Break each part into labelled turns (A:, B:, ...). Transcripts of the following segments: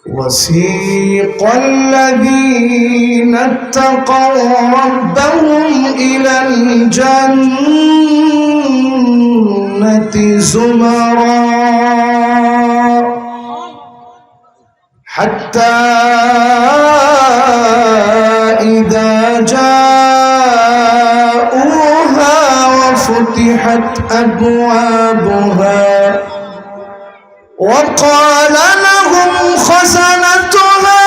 A: وسيق الذين اتقوا ربهم إلى الجنة زمرا حتى إذا جاءوها وفتحت أبوابها وقال لهم خزنتها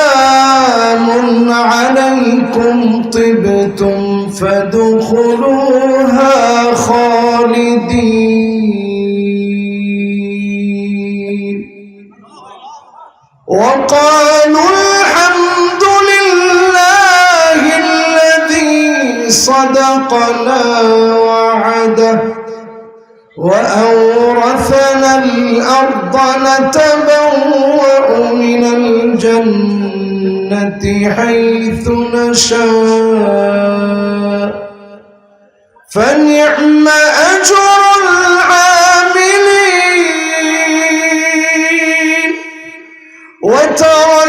A: سلام عليكم طبتم فادخلوها خالدين وقالوا الحمد لله الذي صدقنا وعده وأورثنا الأرض نتبوأ من الجنة حيث نشاء فنعم أجر العاملين وترى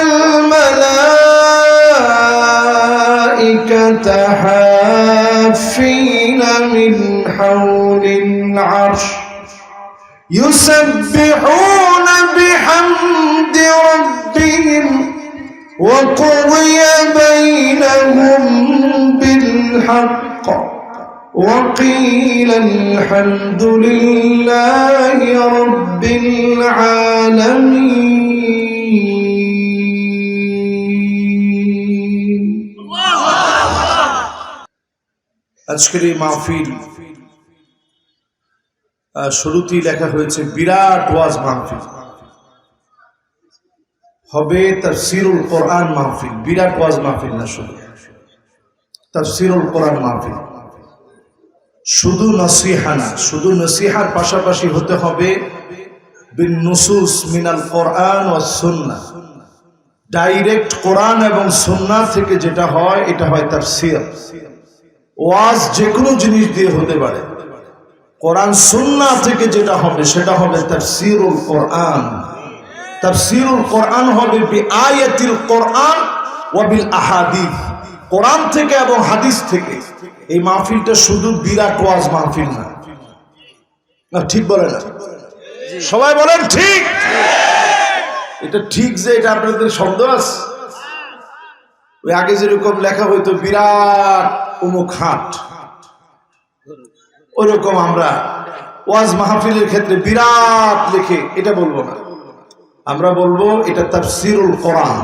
A: الملائكة حافين من حول العرش يسبحون بحمد ربهم وقضي بينهم بالحق وقيل الحمد لله رب العالمين আজকের এই মাহফিল শুরুতেই লেখা হয়েছে বিরাট ওয়াজ মাহফিল হবে তাফসীরুল কোরআন মাহফিল বিরাট ওয়াজ মাহফিল না শুধু তাফসীরুল কোরআন মাহফিল শুধু নসিহা না শুধু নসিহার পাশাপাশি হতে হবে বিন নুসুস মিনাল কোরআন ওয়াস সুন্নাহ ডাইরেক্ট কোরআন এবং সুন্নাহ থেকে যেটা হয় এটা হয় তাফসীর ওয়াজ যে কোনো জিনিস দিয়ে হতে পারে কোরআন সুন্নাহ থেকে যেটা হবে সেটা হবে তাফসীরুল কোরআন তাফসীরুল কোরআন হবে বিআয়াতিল কোরআন ওয়া বিল আহাদিস কোরআন থেকে এবং হাদিস থেকে এই মাহফিলটা শুধু বিরাট ওয়াজ মাহফিল না ঠিক বলে না সবাই বলেন ঠিক এটা ঠিক যে এটা আপনাদের শব্দ আছে ওই আগে যেরকম লেখা হইতো বিরাট অমুক হাট ওইরকম আমরা ওয়াজ মাহফিলের ক্ষেত্রে বিরাট লিখে এটা বলবো না আমরা বলবো এটা তাফসীরুল কোরআন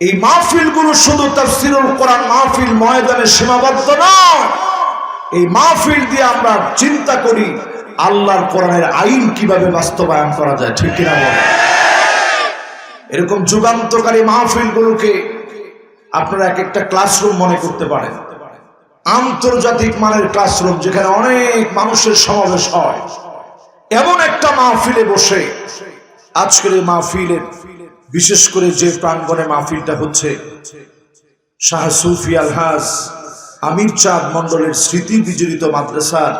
A: এই মাহফিলগুলো শুধু তাফসীরুল কোরআন মাহফিল ময়দানে সীমাবদ্ধ নয় এই মাহফিল দিয়ে আমরা চিন্তা করি আল্লাহর কোরআনের আইন কিভাবে বাস্তবায়ন করা যায় ঠিক কিনা বলেন এরকম যুগান্তকারী মাহফিলগুলোকে আপনারা এক একটা ক্লাসরুম মনে করতে পারেন আন্তর্জাতিক মানের ক্লাসরুম যেখানে অনেক মানুষের সমাবেশ হয় এমন একটা মাহফিলে বসে আজকের এই মাহফিলের বিশেষ করে যে প্রাঙ্গণে মাহফিলটা হচ্ছে শাহ সুফি আলহাজ আমির চাঁদ মন্ডলের স্মৃতি বিজড়িত মাদ্রাসার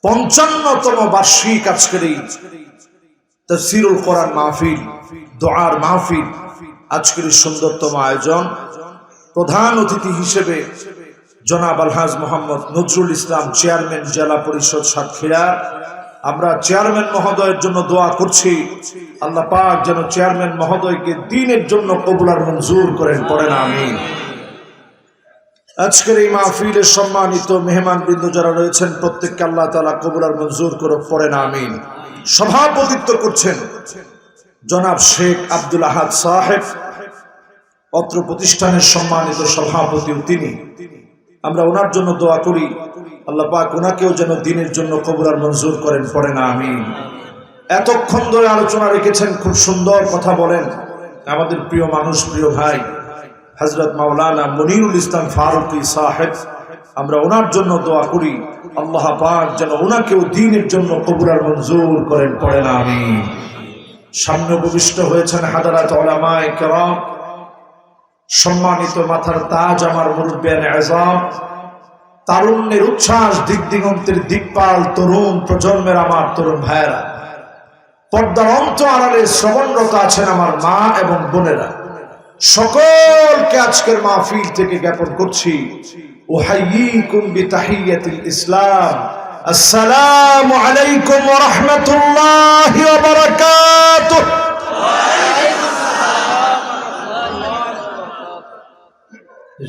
A: ৫৫তম বার্ষিক আজকের এই তাফসীরুল কোরআন মাহফিল দোয়ার মাহফিল আজকের এই সুন্দরতম আয়োজন প্রধান অতিথি হিসেবে জনাব আলহাজ মোহাম্মদ নজরুল ইসলাম চেয়ারম্যান জেলা পরিষদ সাতক্ষীরা আমরা চেয়ারম্যান মহোদয়ের জন্য দোয়া করছি আল্লাহ পাক যেন চেয়ারম্যান মহোদয়কে দ্বীনের জন্য কবুল আর মঞ্জুর করেন পড়েন আমিন আজকের এই মাহফিলের সম্মানিত মেহমানবৃন্দ যারা রয়েছেন প্রত্যেককে আল্লাহ তাআলা কবুল আর মঞ্জুর করে পড়েন আমিন সভাপতিত্ব করছেন জনাব শেখ আব্দুল আহাদ সাহেব অত্র প্রতিষ্ঠানের সম্মানিত সভাপতি তিনি আমরা ওনার জন্য দোয়া করি আল্লাহ পাক ওনাকেও যেন দ্বীনের জন্য কবুল আর মঞ্জুর করেন পড়েন আমিন এতক্ষণ ধরে আলোচনা রেখেছেন খুব সুন্দর কথা বলেন আমাদের প্রিয় মানুষ প্রিয় ভাই হযরত মাওলানা মনিরুল ইসলাম ফারুকী সাহেব আমরা ওনার জন্য দোয়া করি আল্লাহ পাক যেন ওনাকেও দ্বীনের জন্য কবুল আর মঞ্জুর করেন পড়েন আমিন সামনে উপবিষ্ট হয়েছেন হাদারাত উলামায়ে কেরাম সম্মানিত মাথার তাজ আমার মুরব্বিয়ান আযম তারুণ্যের উচ্ছ্বাস, দিক দিগন্তের দিকপাল তরুণ প্রজন্মের আমার তরুণ ভাইয়েরা, পর্দার অন্ত আড়ালে শ্রবণরত আছেন আমার মা এবং বোনেরা, সকলকে আজকের মাহফিল থেকে জ্ঞাপন করছি উহাইয়িকুম বিতাহিয়াতিল ইসলাম, আসসালামু আলাইকুম ওয়া রাহমাতুল্লাহি ওয়া বারাকাতুহু।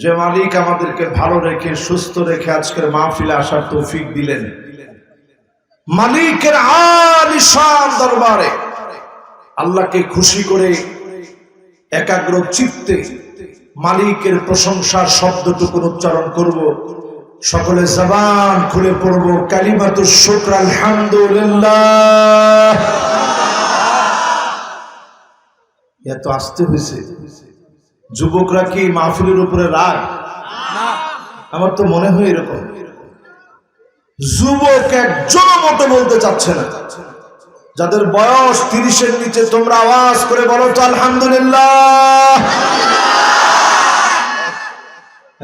A: যে মালিক আমাদেরকে ভালো রেখে সুস্থ রেখে আজকের মাহফিলে আসার তৌফিক দিলেন, মালিকের আলিশান দরবারে আল্লাহকে খুশি করে একাগ্র চিত্তে মালিকের প্রশংসার শব্দটুকু উচ্চারণ করব। সকলে জবান খুলে পড়ব কালিমাতুশ শুকর আলহামদুলিল্লাহ। এত আসতে হয়েছে। যুবকরা কি মাহফিলের উপরে রাগ? আমার তো মনে হয় এরকম। যুবক একজন মতো বলতে চাচ্ছে না। যাদের বয়স 30-এর নিচে তোমরা আওয়াজ করে বলো তো আলহামদুলিল্লাহ।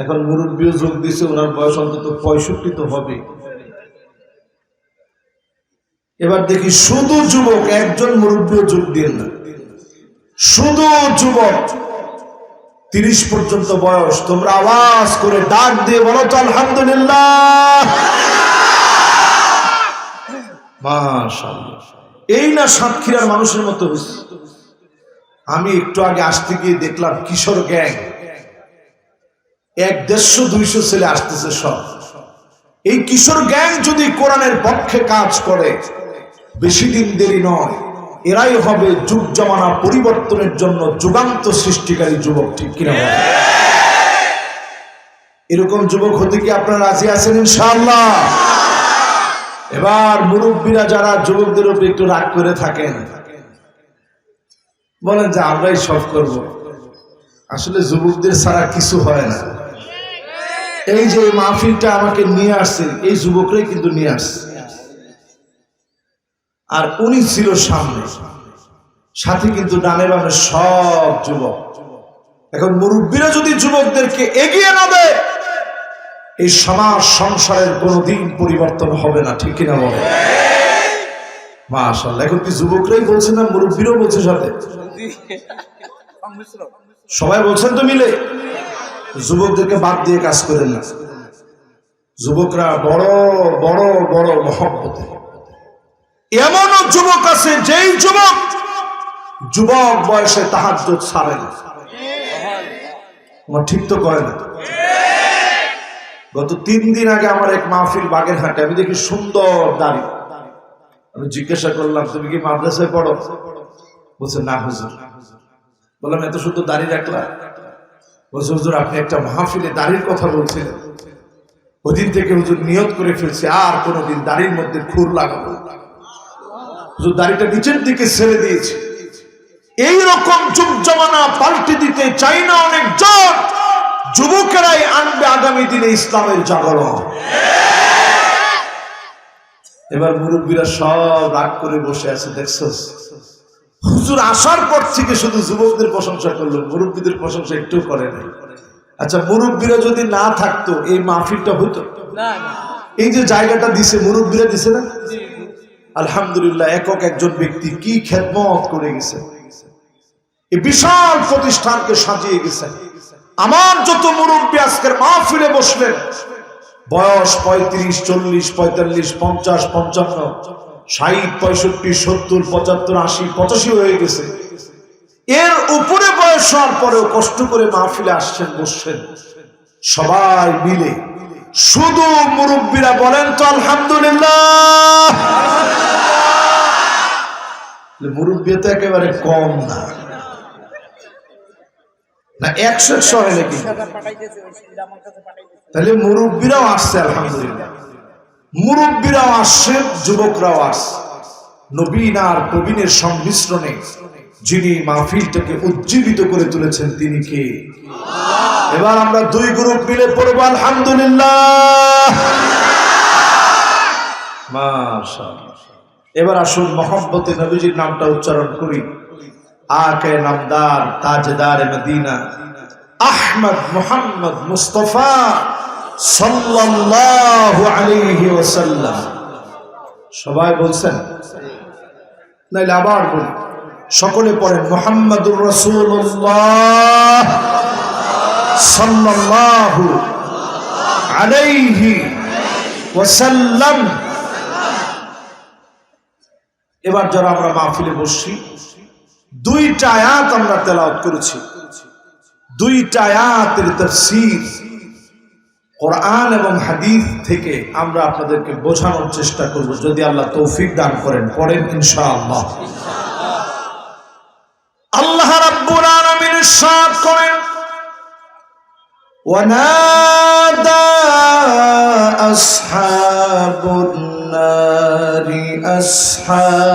A: এখন মুরব্বীও যোগ দিছে, ওনার বয়স অন্তত 65 তো হবে। এবার দেখি শুধু যুবক, একজন মুরব্বীও যোগ দিন না, শুধু যুবক 30 পর্যন্ত বয়স, তোমরা আওয়াজ করে ডাক দিয়ে বলো তো আলহামদুলিল্লাহ। মাশাআল্লাহ। এই না সাতক্ষীরার মানুষের মতো হয়েছে। আমি একটু আগে আসতে গিয়ে দেখলাম কিশোর গ্যাং, 150-200 ছেলে আসতেছে সব। এই কিশোর গ্যাং যদি কোরআনের পক্ষে কাজ করে, বেশি দিন দেরি নয়, এরাই হবে যুগ জামানা পরিবর্তনের জন্য যুগান্ত সৃষ্টিকারী যুবক, ঠিক কিনা? এরকম যুবক হতে কি আপনারা রাজি আছেন ইনশাআল্লাহ? এবার মুরব্বীরা যারা যুবকদের উপর একটু রাগ করে থাকেন, বলেন যে আমরাই সব করব। আসলে যুবকদের ছাড়া কিছু হয় না। এই যে মাহফিলটা আমাকে নিয়ে আসছেন, এই যুবকরাই কিন্তু নিয়ে আসছে। আর উনি ছিল সামনে, সাথে কিন্তু ডানে বামে সব যুবক। এখন মুরব্বীরা যদি যুবকদেরকে এগিয়ে না দেয়, এই সমাজ সংসারের কোনোদিন পরিবর্তন হবে না, ঠিক কিনা বলে? মাশাআল্লাহ। এখন কি যুবকরাই বলছেন না মুরব্বীরাও বলছে সাথে? সবাই বলছেন তো মিলে? যুবকদেরকে বাদ দিয়ে কাজ করেন না। যুবকরা বড় বড় বড় মহব্বতে। এমনও যুবক আছে যেই যুবক বয়সে তাহাজ্জুদ ছাড়ে না। ঠিক তো করে না। গত 3 দিন আগে আমার এক মাহফিল বাগেরহাটে, আমি দেখি সুন্দর দাড়ি। আমি জিজ্ঞাসা করলাম, তুমি কি মাদ্রাসায় পড়ো? বলছে না হুজুর। বললাম এত সুন্দর দাড়ি রাখলা? বলছে হুজুর আপনি একটা মাহফিলে দাড়ির কথা বলছিলেন, ওদিন থেকে হুজুর নিয়ত করে ফেলছে আর কোনোদিন দাড়ির মধ্যে খুর লাগাবো। হুজুর দাড়িটা নিচের দিকে ছেড়ে দিয়েছে। এইরকম যুগ জামানা পাল্টে দিতে চাই না অনেকজন, যুবকেরাই আনবে আগামী দিনে ইসলামের জাগরণ। এবার মুরব্বীরা সব রাগ করে বসে আছে, দেখছস? হুজুর আসার পর থেকে শুধু যুবকদের প্রশংসা করলো, মুরব্বীদের প্রশংসা একটু করে নাই। আচ্ছা, মুরব্বীরা যদি না থাকতো এই মাহফিলটা হতো? এই যে জায়গাটা দিছে, মুরব্বীরা দিছে না? আলহামদুলিল্লাহ, একক একজন ব্যক্তি কি খেদমত করে গেছে, এই বিশাল প্রতিষ্ঠানকে সাজিয়ে গেছেন। আমার যত মুরব্বী আজকের মাহফিলে বসলেন, বয়স 35, 40, 45, 50, 55, 60, 65, 70, 75, 80, 85 হয়ে গেছে। এর উপরে বয়স হওয়ার পরেও কষ্ট করে মাহফিলে আসছেন, বসছেন সবাই মিলে। শুধু মুরব্বীরা বলেন তো আলহামদুলিল্লাহ। মুরব্বী তো একেবারে কম না, না 100 হয় নাকি? তাহলে মুরব্বীরাও আসছে আলহামদুলিল্লাহ। মুরব্বীরাও আসছে, যুবকরাও আসছে। নবীন আর প্রবীণের সংমিশ্রণে যিনি মাহফিলটাকে উজ্জীবিত করে তুলেছেন তিনি কে? এবার আমরা 2 গ্রুপ মিলে পড়ব আলহামদুলিল্লাহ। মাশাআল্লাহ। এবার আসুন মহব্বতে নবীজির নামটা উচ্চারণ করি। আকে নামদার তাজদার মদিনা আহমদ মুহাম্মদ মুস্তফা সাল্লাল্লাহু আলাইহি ওয়াসাল্লাম। সবাই বলছেন? নাইলে আবার বলি, সকলে পড়েন মুহাম্মাদুর রাসূলুল্লাহ সাল্লাল্লাহু আলাইহি ওয়াসাল্লাম। এবার যারা আমরা মাহফিলে বসছি, দুইটা আয়াত আমরা তেলাওয়াত করেছি, দুইটা আয়াতের তাফসীর কোরআন এবং হাদিস থেকে আমরা আপনাদেরকে বোঝানোর চেষ্টা করব, যদি আল্লাহ তৌফিক দান করেন। পড়েন ইনশাআল্লাহ। আল্লাহ রাব্বুল আলামিন ইরশাদ করেন, ওয়ানাদা আসহাবুন নারি আসহাবাল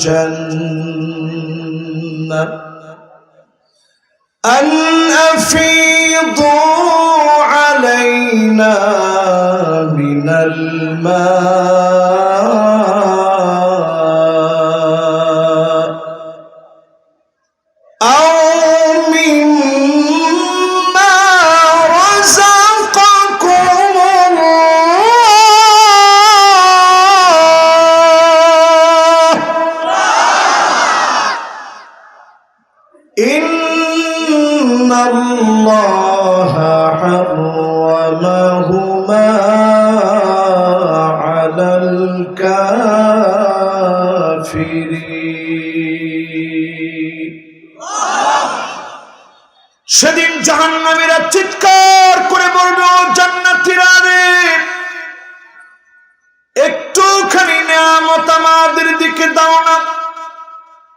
A: জান্নাহ আন আফিদু আলাইনা মিনাল মা সেদিন জাহান্নামীরা চিৎকার করে বলবে, ও জান্নাতীরা রে, একটুখানি নিয়ামত আমাদের দিকে দাও না।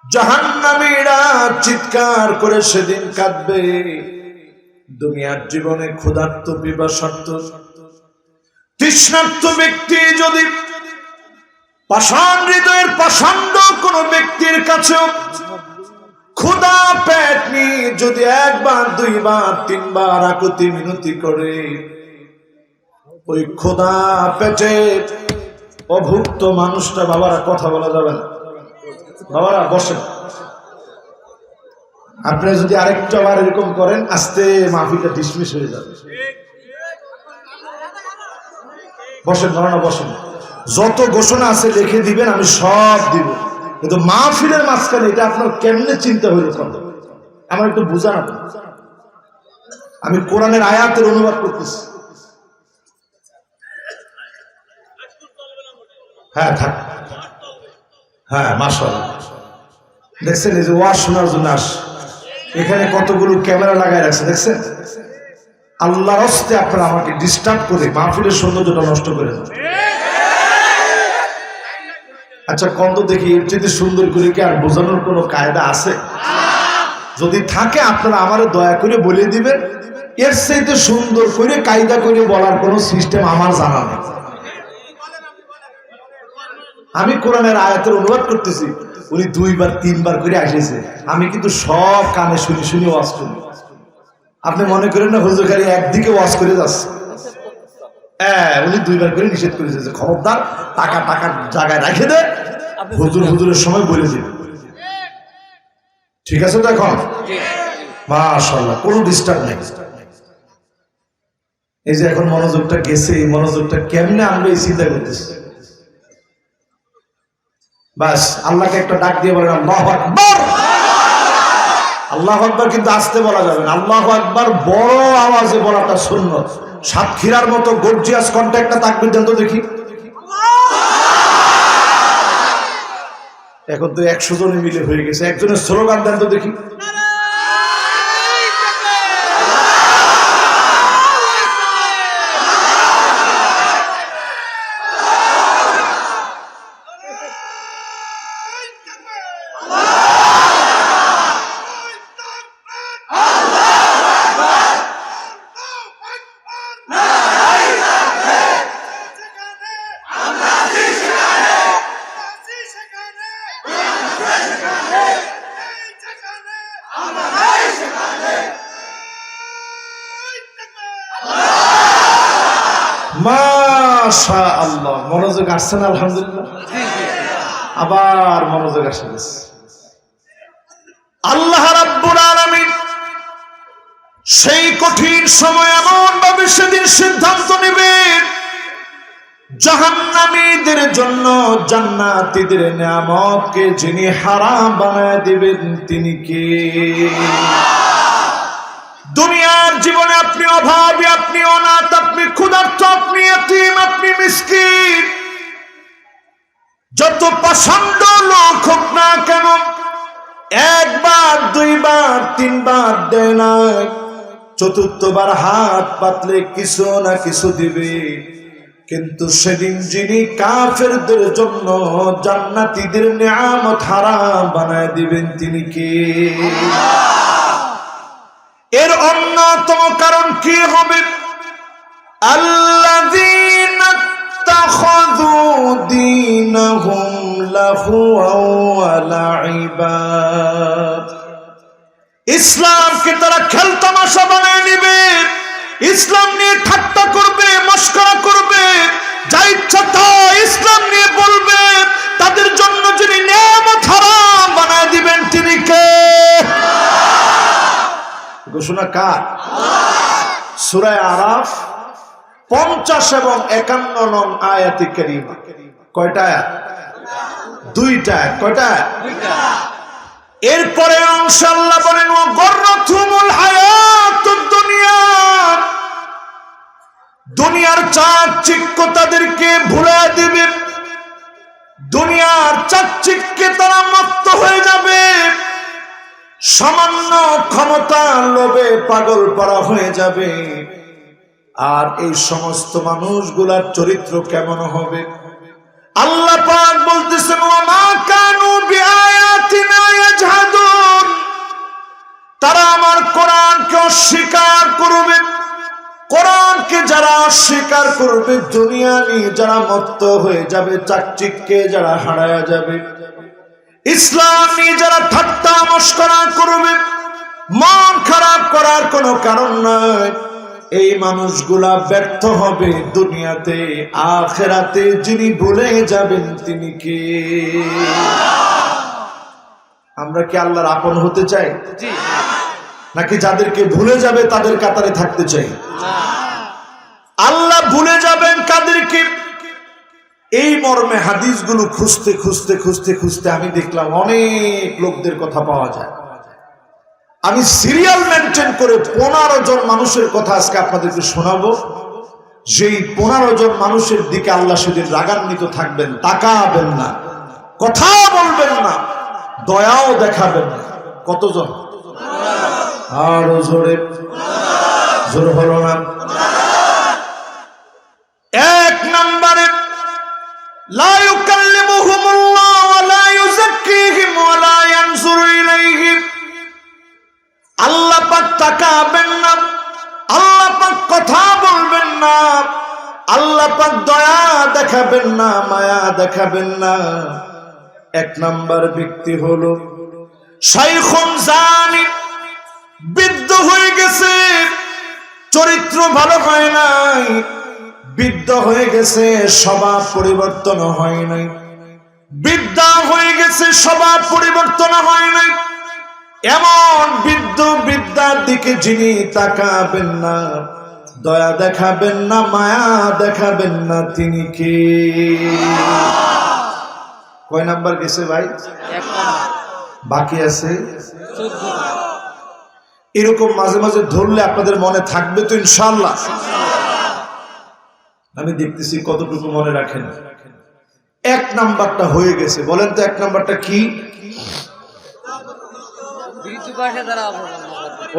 A: জাহান্নামীরা চিৎকার করে সেদিন কাঁদবে। দুনিয়ার জীবনে ক্ষুধার্ত পিপাসার্ত তৃষ্ণার্ত ব্যক্তি যদি পাষাণ হৃদয়ের পাষাণ্ড কোন ব্যক্তির কাছেও ক্ষুধা পেট নিয়ে যদি একবার দুইবার তিনবার আকুতি মিনতি করে, ওই ক্ষুধা পেটে অভুক্ত মানুষটা, বাবারা কথা বলা যাবে না, বাবারা বসেন। আপনারা যদি আরেকটা বার এরকম করেন, আস্তে মাহফিলটা ডিসমিস হয়ে যাবে। বসেন বাবারা, বসেন। যত ঘোষণা আছে লিখে দিবেন, আমি সব দিব, কিন্তু মাহফিলের মাঝখানে এটা আপনার কেমনে চিন্তা হইল আমার একটু বুঝান। আমি কোরআনের আয়াতের অনুবাদ করতেছি। হ্যাঁ থাক, হ্যাঁ মাশাআল্লাহ। দেখছেন এই যে ওয়াজ শোনার জন্য আস, এখানে কতগুলো ক্যামেরা লাগাই রাখছে, দেখছেন? আল্লাহর হস্তে আপনারা আমাকে ডিস্টার্ব করে মাহফিলের সৌন্দর্যটা নষ্ট করে দেন। আচ্ছা কন্দ দেখি, এর চেয়ে সুন্দর করে কি আর বোঝানোর কোনো কায়দা আছে? যদি থাকে আপনারা আমারে দয়া করে বলে দিবেন। এর চাইতে সুন্দর করে কায়দা করে বলার কোনো সিস্টেম আমার জানা নেই। আমি কোরআনের আয়াতের অনুবাদ করতেছি, উনি দুইবার তিনবার করে আসেছে, আমি কিন্তু সব কানে শুনি শুনি ওয়াজ করি। আপনি মনে করেন না হুজুর খালি একদিকে ওয়াজ করে যাচ্ছে? হ্যাঁ, উনি দুইবার করে নিষেধ করেছে যে খবরদার টাকা টাকার জায়গায় রেখে দে, হুজুর হুজুরের সময় বলে দিবে। ঠিক আছে তো? এখন মাশাআল্লাহ, কোনো ডিস্টার্ব নেই। এই যে এখন মনোযোগটা গেছে, এই মনোযোগটা কেমনে আনবে এই চিন্তা করতেছে। বাস আল্লাহকে একটা ডাক দিয়ে বলেন আল্লাহু আকবার। আল্লাহু আকবার কিন্তু আস্তে বলা যাবে না, আল্লাহু আকবার বড় আওয়াজে বলাটা সুন্নাত। সাতক্ষীরার মতো গর্জিয়াস কন্ট্যাক্টটা তাকবীর দেন তো দেখি। এখন তো 100 জনে মিলে হয়ে গেছে, একজনের স্লোগান দেন তো দেখি। মাশাআল্লাহ, মনোযোগ আসছে না? আলহামদুলিল্লাহ, আবার মনোযোগ আসে গেছে। আল্লাহ রাব্বুল আলামিন সেই কঠিন সময় এমন ভাবে সেদিন সিদ্ধান্ত নেবেন, জাহান্নামীদের জন্য জান্নাতীদের নিয়ামতকে যিনি হারাম বানায় দিবেন তিনি কে? দুনিয়ার জীবনে আপনি অভাবী, আপনি অনাথ, আপনি ক্ষুধার্ত, আপনি এতিম, আপনি মিসকিন, যত পাষণ্ড লোক হোক না কেন, একবার দুইবার তিনবার দেয় না, চতুর্থবার হাত পাতলে কিছু না কিছু দিবে। কিন্তু সেদিন যিনি কাফেরদের জন্য জান্নাতীদের নিয়ামত হারাম বানায় দিবেন তিনি কে? এর অন্যতম কারণ কি হবে? আল্লাযীনা ইত্তাখাযু দীনাহুম লাহুওয়া ওয়া লাইবা, ইসলামকে তারা খেলতামাশা বানায় নেবে, ইসলাম নিয়ে ঠাট্টা করবে, মস্করা করবে, যা ইচ্ছা তা ইসলাম নিয়ে বলবে। তাদের জন্য যিনি নিয়ামত হারাম বানায় দিবেন তিনি কে? ঘোষণা কার? সূরা আরাফ 50 এবং 51 নং আয়াতে কারীমা। কয়টা আয়াত? দুইটা। কয়টা? এরপরে ইনশাআল্লাহ বলেন ওয়া গররাতুমুল হায়াতুদ দুনিয়া, দুনিয়ার চাকচিক্য তাদেরকে ভুলে দিবে, দুনিয়ার চাকচিক্যে তারা মত্ত হয়ে যাবে, সামান্য ক্ষমতার লোভে পাগল পারা হয়ে যাবে। আর এই সমস্ত মানুষগুলার চরিত্র কেমন হবে? আল্লাহ পাক বলতেছেন ওয়া মা কানু বিআয়াতিনা ইয়াজহাদুন, তারা আমার কোরআনকে অস্বীকার করবে। কোরআনকে যারা অস্বীকার করবে, দুনিয়া নিয়ে যারা মত্ত হয়ে যাবে, চাকচিক্যে যারা হারায়া যাবে, ইসলাম নিয়ে যারা ঠাট্টা মস্করা করবে, মন খারাপ করার কোনো কারণ নাই, এই মানুষগুলা ব্যর্থ হবে দুনিয়াতে। আখিরাতে যিনি ভুলে যাবেন তিনি কে? আমরা কি আল্লাহর আপন হতে চাই, নাকি যাদেরকে ভুলে যাবে তাদের কাতারে থাকতে চাই? আল্লাহ ভুলে যাবেন কাদেরকে? এই মর্মে হাদিসগুলো খুঁজতে খুঁজতে খুঁজতে খুঁজতে আমি দেখলাম অনেক লোকদের কথা পাওয়া যায়। আমি সিরিয়াল মেনটেন করে 15 জন মানুষের কথা আজকে আপনাদেরকে শোনাবো, যেই 15 জন মানুষের দিকে আল্লাহ সেদিন রাগান্বিত থাকবেন, তাকাবেন না, কথা বলবেন না, দয়াও দেখাবেন না। কতজন? আরো জোরে, জোর হলো না। এক নম্বরে লা ইউকাল্লিমুহুমুল্লাহ ওয়া লা ইউযাক্কিহিম ওয়া লা ইয়ানজুরু ইলাইহিম, আল্লাহ পাক তাকাবেন না, আল্লাহ পাক কথা বলবেন না, আল্লাহ পাক দয়া দেখাবেন না, মায়া দেখাবেন না। এক নাম্বার ব্যক্তি হলো শাইখুন জানি, বৃদ্ধ হয়ে গেছে, চরিত্র ভালো হয় নাই, বৃদ্ধ হয়ে গেছে, স্বভাব পরিবর্তন হয় নাই, বৃদ্ধা হয়ে গেছে, স্বভাব পরিবর্তন হয় নাই। এমন বৃদ্ধ বৃদ্ধার দিকে যিনি তাকাবেন না, দয়া দেখাবেন না, মায়া দেখাবেন না, তিনি কে? কয় নাম্বার গেছে ভাই? বাকি আছে। এরকম মাঝে মাঝে ধরলে আপনাদের মনে থাকবে তো ইনশাআল্লাহ। আমি দেখতেছি কতটুকু মনে রাখেন। এক নাম্বারটা হয়ে গেছে, বলেন তো এক নাম্বারটা কি?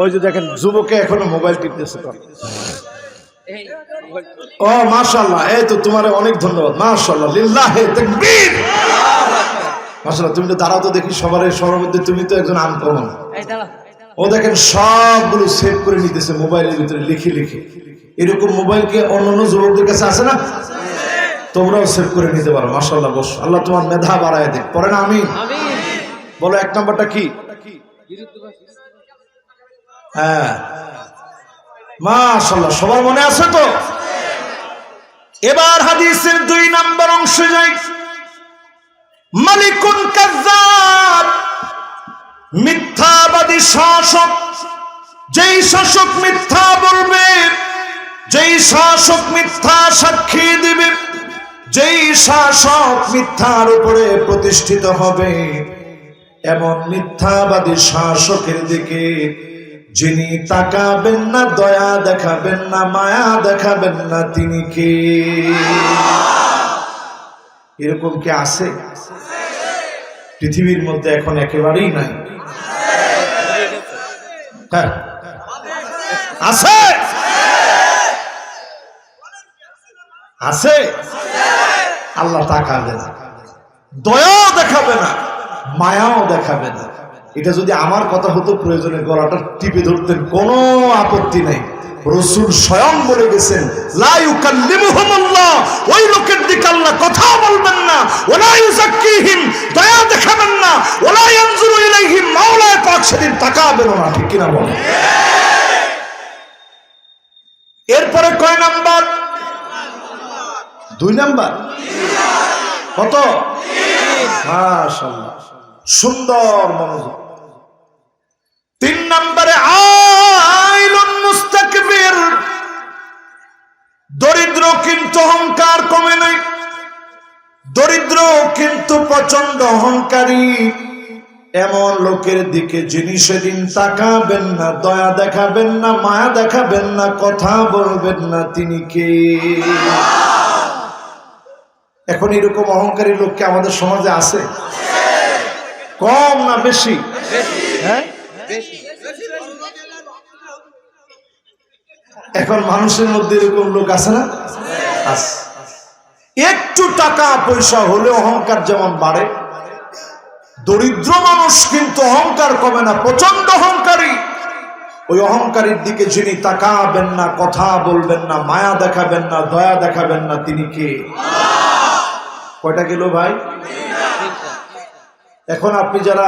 A: ওই যে দেখেন যুবকে এখনো মোবাইল টিপতেছে। ও মাশাআল্লাহ, এই তো তোমার অনেক ধন্যবাদ, মাশাআল্লাহ, লিল্লাহি তাকবীর, মাশাআল্লাহ। তুমি তো দাঁড়াও তো দেখি, সবার মধ্যে তুমি তো একজন আনকমন। ও দেখেন সবগুলো সেভ করে নিতেছে মোবাইলের ভিতরে লিখে লিখে। এরকম মোবাইল কি অন্যান্য যুবকদের কাছে আছে না? তোমরাও সেভ করে নিতে পারো, মাশাআল্লাহ। বস, আল্লাহ তোমার মেধা বাড়ায় দেখ। পরে না আমিন বলো। এক নাম্বারটা কি? হ্যাঁ, মাশাআল্লাহ, সবার মনে আছে তো? এবার হাদিসের 2 নাম্বার অংশে যাই। মালিকুন কাযযাব, মিথ্যাবাদী শাসক, যেই শাসক মিথ্যা বলবে, যেই শাসক মিথ্যা সাক্ষী দিবে, যেই শাসক মিথ্যার উপরে প্রতিষ্ঠিত হবে, এমন মিথ্যাবাদী শাসকের দিকে যিনি তাকাবেন না, দয়া দেখাবেন না, মায়া দেখাবেন না, তিনি কে? এরকম কি আছে পৃথিবীর মধ্যে? এখন একেবারেই নাই। হ্যাঁ, আছে আছে। আল্লাহ তাকাবে না, দয়াও দেখাবে না, মায়াও দেখাবে না। এটা যদি আমার কথা হতো, প্রয়োজনে গলাটা টিপে ধরতেন, কোনো আপত্তি নাই। রাসূল স্বয়ং বলে গেছেন, লা ইউকাল্লিমুহুমুল্লাহ, ওই লোকের দিকে আল্লাহ কথা বলবেন না, ওয়ালা ইউযাক্কিহিম, দয়া দেখাবেন না, ওয়ালা ইয়ানজুরু ইলাইহিম, মাওলায়ে পাক সেদিন তাকাবেন না। ঠিক কিনা বলেন? এরপরে কয় নাম্বার? 2 নাম্বার। কত? মাশাআল্লাহ, সুন্দর মনোযোগ। 3 নম্বরে আইলুন মুস্তাকবির, দরিদ্র কিন্তু অহংকার কমে নাই, দরিদ্র কিন্তু প্রচন্ড অহংকারী। এমন লোকের দিকে যিনি সেদিন তাকাবেন না, দয়া দেখাবেন না, মায়া দেখাবেন না, কথা বলবেন না, তিনি কে? এখন এরকম অহংকারী লোক কি আমাদের সমাজে আছে? কম না বেশি? হ্যাঁ, এখন মানুষের মধ্যে এরকম লোক আছে না? আছে। একটু টাকা পয়সা হলে অহংকার যেমন বাড়ে, দরিদ্র মানুষ কিন্তু অহংকার কমে না, প্রচন্ড অহংকারী। ওই অহংকারীর দিকে যিনি তাকাবেন না, কথা বলবেন না, মায়া দেখাবেন না, দয়া দেখাবেন না, তিনি কে? কয়টা গেল ভাই? এখন আপনি যারা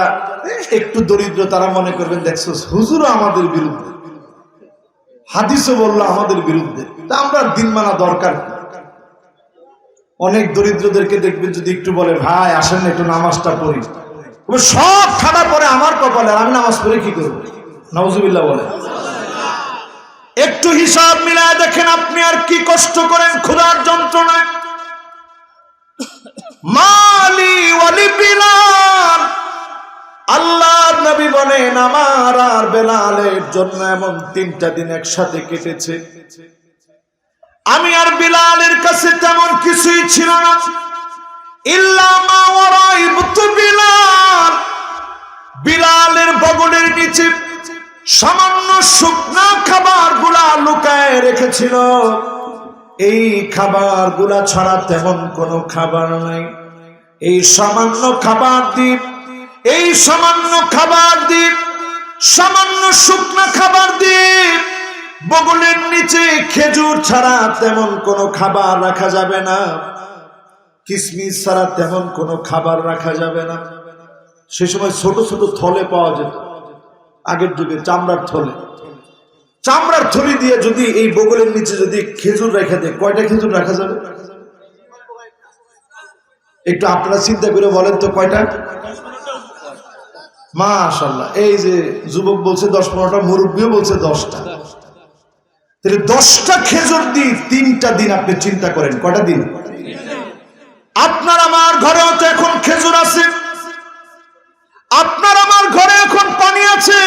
A: একটু দরিদ্র, তারা মনে করবেন, দেখছো হুজুরও আমাদের বিরুদ্ধে, হাদিসও বললো আমাদের বিরুদ্ধে, তা আমরা দিন মানা দরকার। অনেক দরিদ্রদেরকে দেখবেন, যদি একটু বলে, ভাই আসেন একটু নামাজটা পড়ি, সব খানা পরে আমার কপালে, আমি নামাজ পড়ে কি করবো? নাউজুবিল্লাহ বলে। একটু হিসাব মিলায় দেখেন, আপনি আর কি কষ্ট করেন ক্ষুধার যন্ত্রণায়। মালি ওয়ালি বিলাল, আল্লাহ নবী বলেন, আমার আর বেলালের জন্য এমন 3টা দিন একসাথে কেটেছে। আমি আর বিলালের কাছে তেমন কিছুই ছিল না, ইল্লা মা ওয়ারাইবতু বিলাল, বিলালের বগলের নিচে সামান্য শুকনা খাবারগুলা লুকায় রেখেছিল। এই খাবারগুলা ছাড়া তেমন কোনো খাবার নাই। এই সামান্য খাবার দ্বীপ, এই সামান্য খাবার দ্বীপ, সামান্য শুকনা খাবার দ্বীপ, বগলের নিচে খেজুর ছাড়া তেমন কোনো খাবার রাখা যাবে না, কিশমিশ ছাড়া তেমন কোনো খাবার রাখা যাবে না। সে সময় ছোট ছোট থলে পাওয়া যেত, আগের যুগে চামড়ার থলে। চামড়ার থলি দিয়ে যদি এই বগলের নিচে যদি খেজুর রেখে দেয়, কয়টা খেজুর রাখা যাবে? একটু আপনারা চিন্তা করে বলেন তো, কয়টা? মাশাআল্লাহ, এই যে যুবক বলছে 10-15টা, মুরব্বিও বলছে 10টা। তাহলে 10টা খেজুর দিয়ে 3টা দিন আপনি চিন্তা করেন, কয়টা দিন? আপনার আমার ঘরেও তো এখন খেজুর আছে, আপনার আমার ঘরে এখন পানি আছে।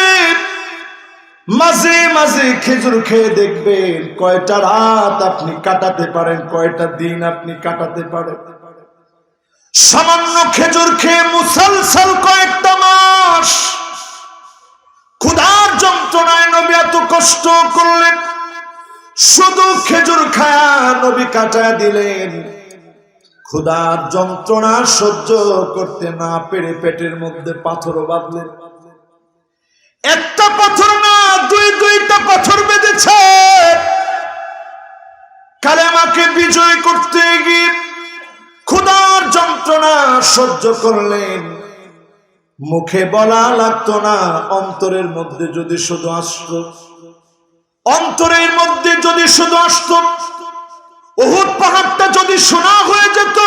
A: মাঝে মাঝে খেজুর খেয়ে দেখবেন কয়টা রাত আপনি কাটাতে পারেন, কয়টা দিন আপনি কাটাতে পারেন। সামান্য খেজুর খেয়ে মুসলসল কয়েকটা মাস ক্ষুধার যন্ত্রণায় নবী এত কষ্ট করলেন, শুধু খেজুর খায়া নবী কাটায় দিলেন। ক্ষুধার যন্ত্রণা সহ্য করতে না পেরে পেটের মধ্যে পাথরও বাঁধলেন। একটা পাথর না, 2-2টা পাথর বেঁধেছে। কালেমাকে বিজয় করতে গিয়ে ক্ষুধার যন্ত্রণা সহ্য করলেন। মুখে বলা লাগতো না, অন্তরের মধ্যে যদি শুধু আসতো, অন্তরের মধ্যে যদি শুধু আসতো, উহুদ পাহাড়টা যদি শোনা হয়ে যেত,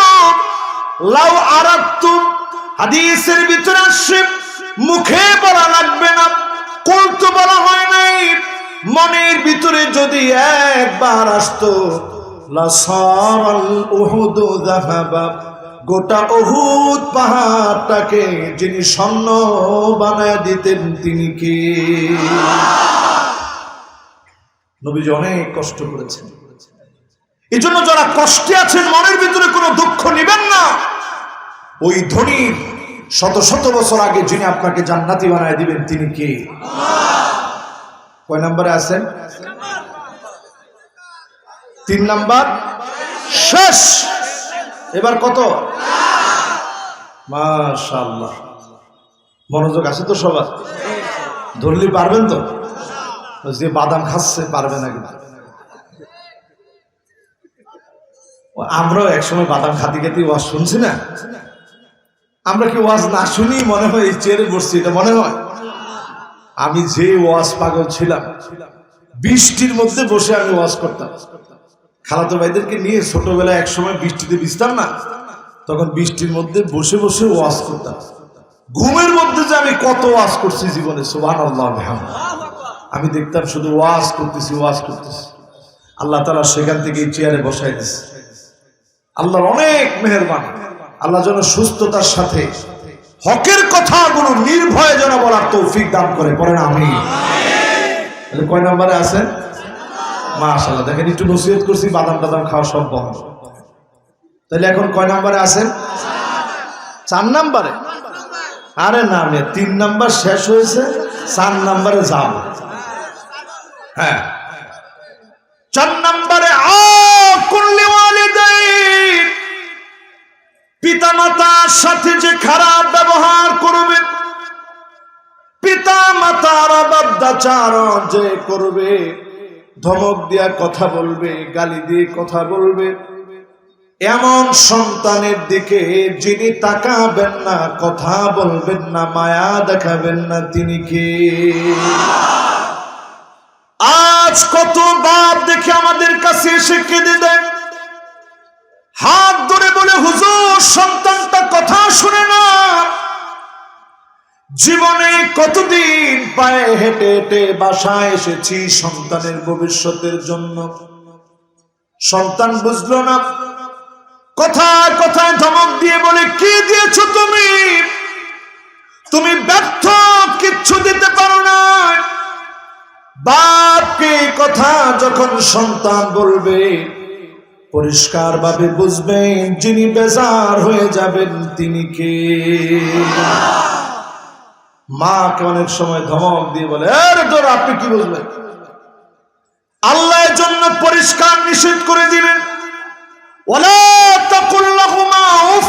A: লাউ আরাদতু, হাদিসের ভিতরে আসে মুখে বলা লাগবে না, কুল তো বলা হয় নাই, মনের ভিতরে যদি একবার আসতো, লাসারাল উহুদু যাহাবা, গোটা উহুদ পাহাড়টাকে যিনি স্বর্ণ বানায় দিতেন তিনি কে? নবীজি অনেক কষ্ট করেছেন। এই জন্য যারা কষ্টে আছেন মনের ভিতরে কোনো দুঃখ নেবেন না। ওই ধনীর শত শত বছর আগে যিনি আপনাকে জান্নাতি বানায় দিবেন তিনি কে? কয় নম্বরে আছেন? 3 নাম্বার শেষ। এবার কত? মাশাআল্লাহ, মনোযোগ আছে তো সবার? ধরলি পারবেন তো? যে বাদাম খাচ্ছে পারবে না কিন্তু। আমরাও একসময় বাদাম খাতে খেতে ওয়াজ শুনছি না? আমরা কি ওয়াজ না শুনি মনে হয় এই চেয়ারে বসছি, এটা মনে হয়? আমি যে ওয়াজ পাগল ছিলাম, বৃষ্টির মধ্যে বসে আমি ওয়াজ করতাম। খালাতো ভাইদেরকে নিয়ে ছোটবেলায় একসময় বৃষ্টিতে ভিজতাম না, তখন বৃষ্টির মধ্যে বসে বসে ওয়াজ করতাম। ঘুমের মধ্যে যে আমি কত ওয়াজ করছি জীবনে, সুবহানাল্লাহ বিহামদিহি। আমি দেখতাম শুধু ওয়াজ করতেছি, ওয়াজ করতেছি। আল্লাহ তাআলা সেখান থেকে এই চেয়ারে বসাই দিয়েছে। আল্লাহর অনেক মেহেরবানি। আল্লাহ যেন সুস্থতার সাথে হকের কথাগুলো নির্ভয়ে যেন বলার তৌফিক দান করে, পড়েন আমিন। কয় নম্বরে আছেন? মাশাআল্লাহ, দেখেন একটু নসিহত করছি, বাদাম টাদাম খাওয়া সব বন্ধ। তাহলে এখন কয় নম্বরে আছেন? 4 নম্বরে। আরে না, আমি 3 নাম্বার শেষ হয়েছে, 4 নম্বরে যাব। হ্যাঁ, 4 নম্বরে কুল্লি ওয়ালিদাইন, পিতা মাতার সাথে যে খারাপ ব্যবহার করবে, পিতা মাতার অবাধ্যাচার যে করবে, ধমক দিয়া কথা বলবে, গালি দিয়ে কথা বলবে, এমন সন্তানের দিকে যিনি তাকাবেন না, কথা বলবেন না, মায়া দেখাবেন না, তিনি কে? আজ কত বাপ দেখে আমাদের কাছে এসে কেঁদে দেয়, হাত ধরে বলে, হুজুর সন্তানটা কথা শুনে না। জীবনে কতদিন পায়ে হেঁটে হেঁটে বাসায় এসেছি সন্তানের ভবিষ্যতের জন্য, সন্তান বুঝলো না। কথায় কথায় ধমক দিয়ে বলে, কি দিয়েছো তুমি? তুমি ব্যর্থ, কিচ্ছু দিতে পারো না। বাপকে কথা যখন সন্তান বলবে, পরিষ্কার ভাবে বুঝবেন যিনি বেজার হয়ে যাবেন তিনি কে? মাকে অনেক সময় ধমক দিয়ে বলে, আরে তোর আপনি কি বুঝবেন? আল্লাহর জন্য পরিষ্কার নিষেধ করে দিলেন, ওয়ালা তাকুল লাহুমা উফ।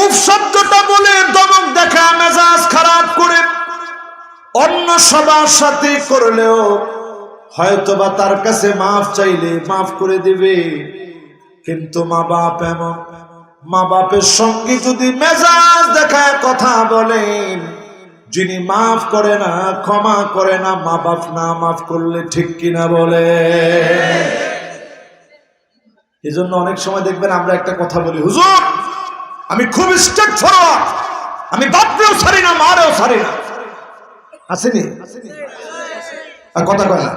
A: উফ শব্দটা বলে ধমক দেখা, মেজাজ খারাপ করে অন্য সবার সাথে করলেও হয়তোবা তার কাছে মাফ চাইলে মাফ করে দিবে। কিন্তু মা বাপ এমন, মা বাপের সঙ্গে যদি মেজাজ দেখায় কথা বলেন, যিনি মাফ করে না, ক্ষমা করে না, মা বাপ না মাফ করলে ঠিক কিনা বলে? এই জন্য অনেক সময় দেখবেন আমরা একটা কথা বলি, হুজুর আমি খুব স্ট্রেট ফরওয়ার্ড, আমি বাপরেও ছাড়ি না, মারেও ছাড়ি না। আসেনি? আর কথা কয় না।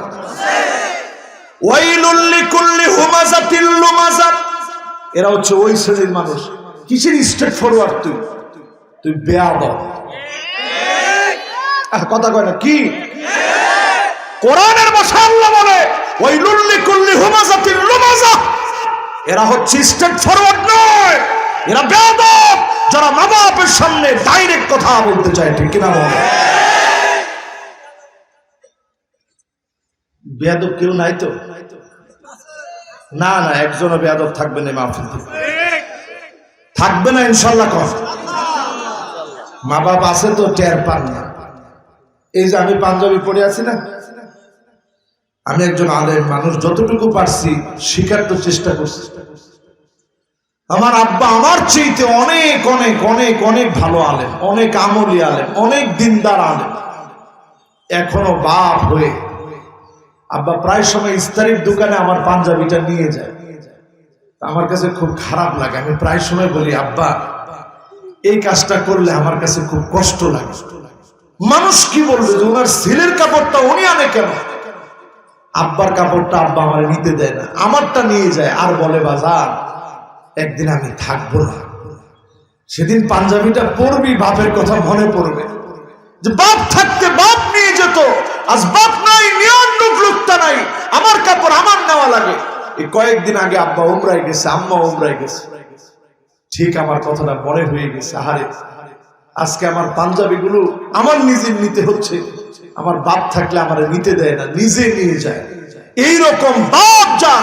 A: ওয়াইলুল লিকুল্লি হুমাযাতিল লুমাযা, এরা হচ্ছে ওই শ্রেণীর মানুষ। কিসের স্ট্রেট ফরওয়ার্ড? তুই বেয়াদব। কথা কয় না কি? কোরআনের ভাষা আল্লাহ বলে ওয়াইলুল লিকুল্লি হুমাযাতিল লুমাযা, এরা হচ্ছে স্ট্রেট ফরওয়ার্ড নয়, এরা বেয়াদব, যারা মা বাপের সামনে ডাইরেক্ট কথা বলতে চায়, ঠিক কিনা বলে? বেয়াদব কেউ নাই তো? না না, একজনও বেয়াদব থাকবে না, মাহফিল থাকবে না ইনশাল্লাহ। কর মা বাপ আছে তো টের পান না। এই যে আমি পাঞ্জাবি পরে আছি না, আমি একজন আলেম মানুষ, যতটুকু পারছি শিখার তো চেষ্টা করছি। আমার আব্বা আমার চেয়েতে অনেক অনেক অনেক অনেক ভালো আলেম, অনেক আমলি আলেম, অনেক দিনদার আলেম। এখনো বাপ হয়ে আব্বা প্রায় সময় ইস্তারির দোকানে আমার পাঞ্জাবিটা নিয়ে যায়। আমার কাছে খুব খারাপ লাগে। আমি প্রায় সময় বলি, আব্বা এই কাজটা করলে আমার কাছে খুব কষ্ট লাগে, মানুষ কি বলবে যে ওনার ছেলের কাপড়টা উনি আনে কেন? আব্বার কাপড়টা আব্বা আমার নিতে দেয় না, আমারটা নিয়ে যায়, আর বলে বাজার একদিন আমি থাকবো না। সেদিন পাঞ্জাবিটা পরবি, বাপের কথা মনে পড়বে যে বাপ থাকতে বাপ নিয়ে যেত, আজ বাপ নাই, নিয়ম লোকটা নাই, আমার কাপড় আমার নেওয়া লাগে। এই কয়েকদিন আগে আব্বা উমরায় গেছে, আম্মা উমরায় গেছে, ঠিক আমার কথাটা মনে হয়ে গেছে। আহারে, আজকে আমার পাঞ্জাবি গুলো আমার নিজের নিতে হচ্ছে, আমার বাপ থাকলে আমার নিতে দেয় না, নিজে নিয়ে যায়। এইরকম বাপ যা,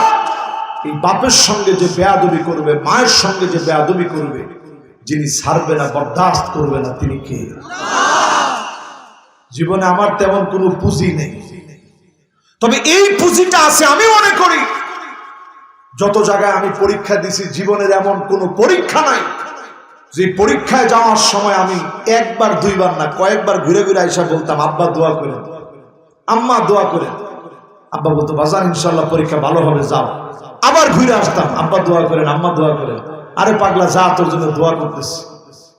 A: এই বাপের সঙ্গে যে বেয়াদবি করবে, মায়ের সঙ্গে যে বেয়াদবি করবে, যিনি ছাড়বে না, বরদাস্ত করবে না, তিনি কে? জীবনে আমার তেমন কোনো পুঁজি নেই, তবে এই পুঁজিটা আছে আমি মনে করি। যত জায়গায় আমি পরীক্ষা দিছি, জীবনের এমন কোনো পরীক্ষা নাই যে পরীক্ষায় যাওয়ার সময় আমি একবার দুইবার না, কয়েকবার ঘুরে ঘুরে আইসা বলতাম আব্বা দোয়া করেন, আম্মা দোয়া করেন। আব্বা বলতো বাজার ইনশাল্লাহ পরীক্ষা ভালো হবে, যাও। আবার ঘুরে আসতাম, আব্বা দোয়া করেন, আম্মা দোয়া করেন। আরে পাগলা যা, তোর জন্য দোয়া করতেছি।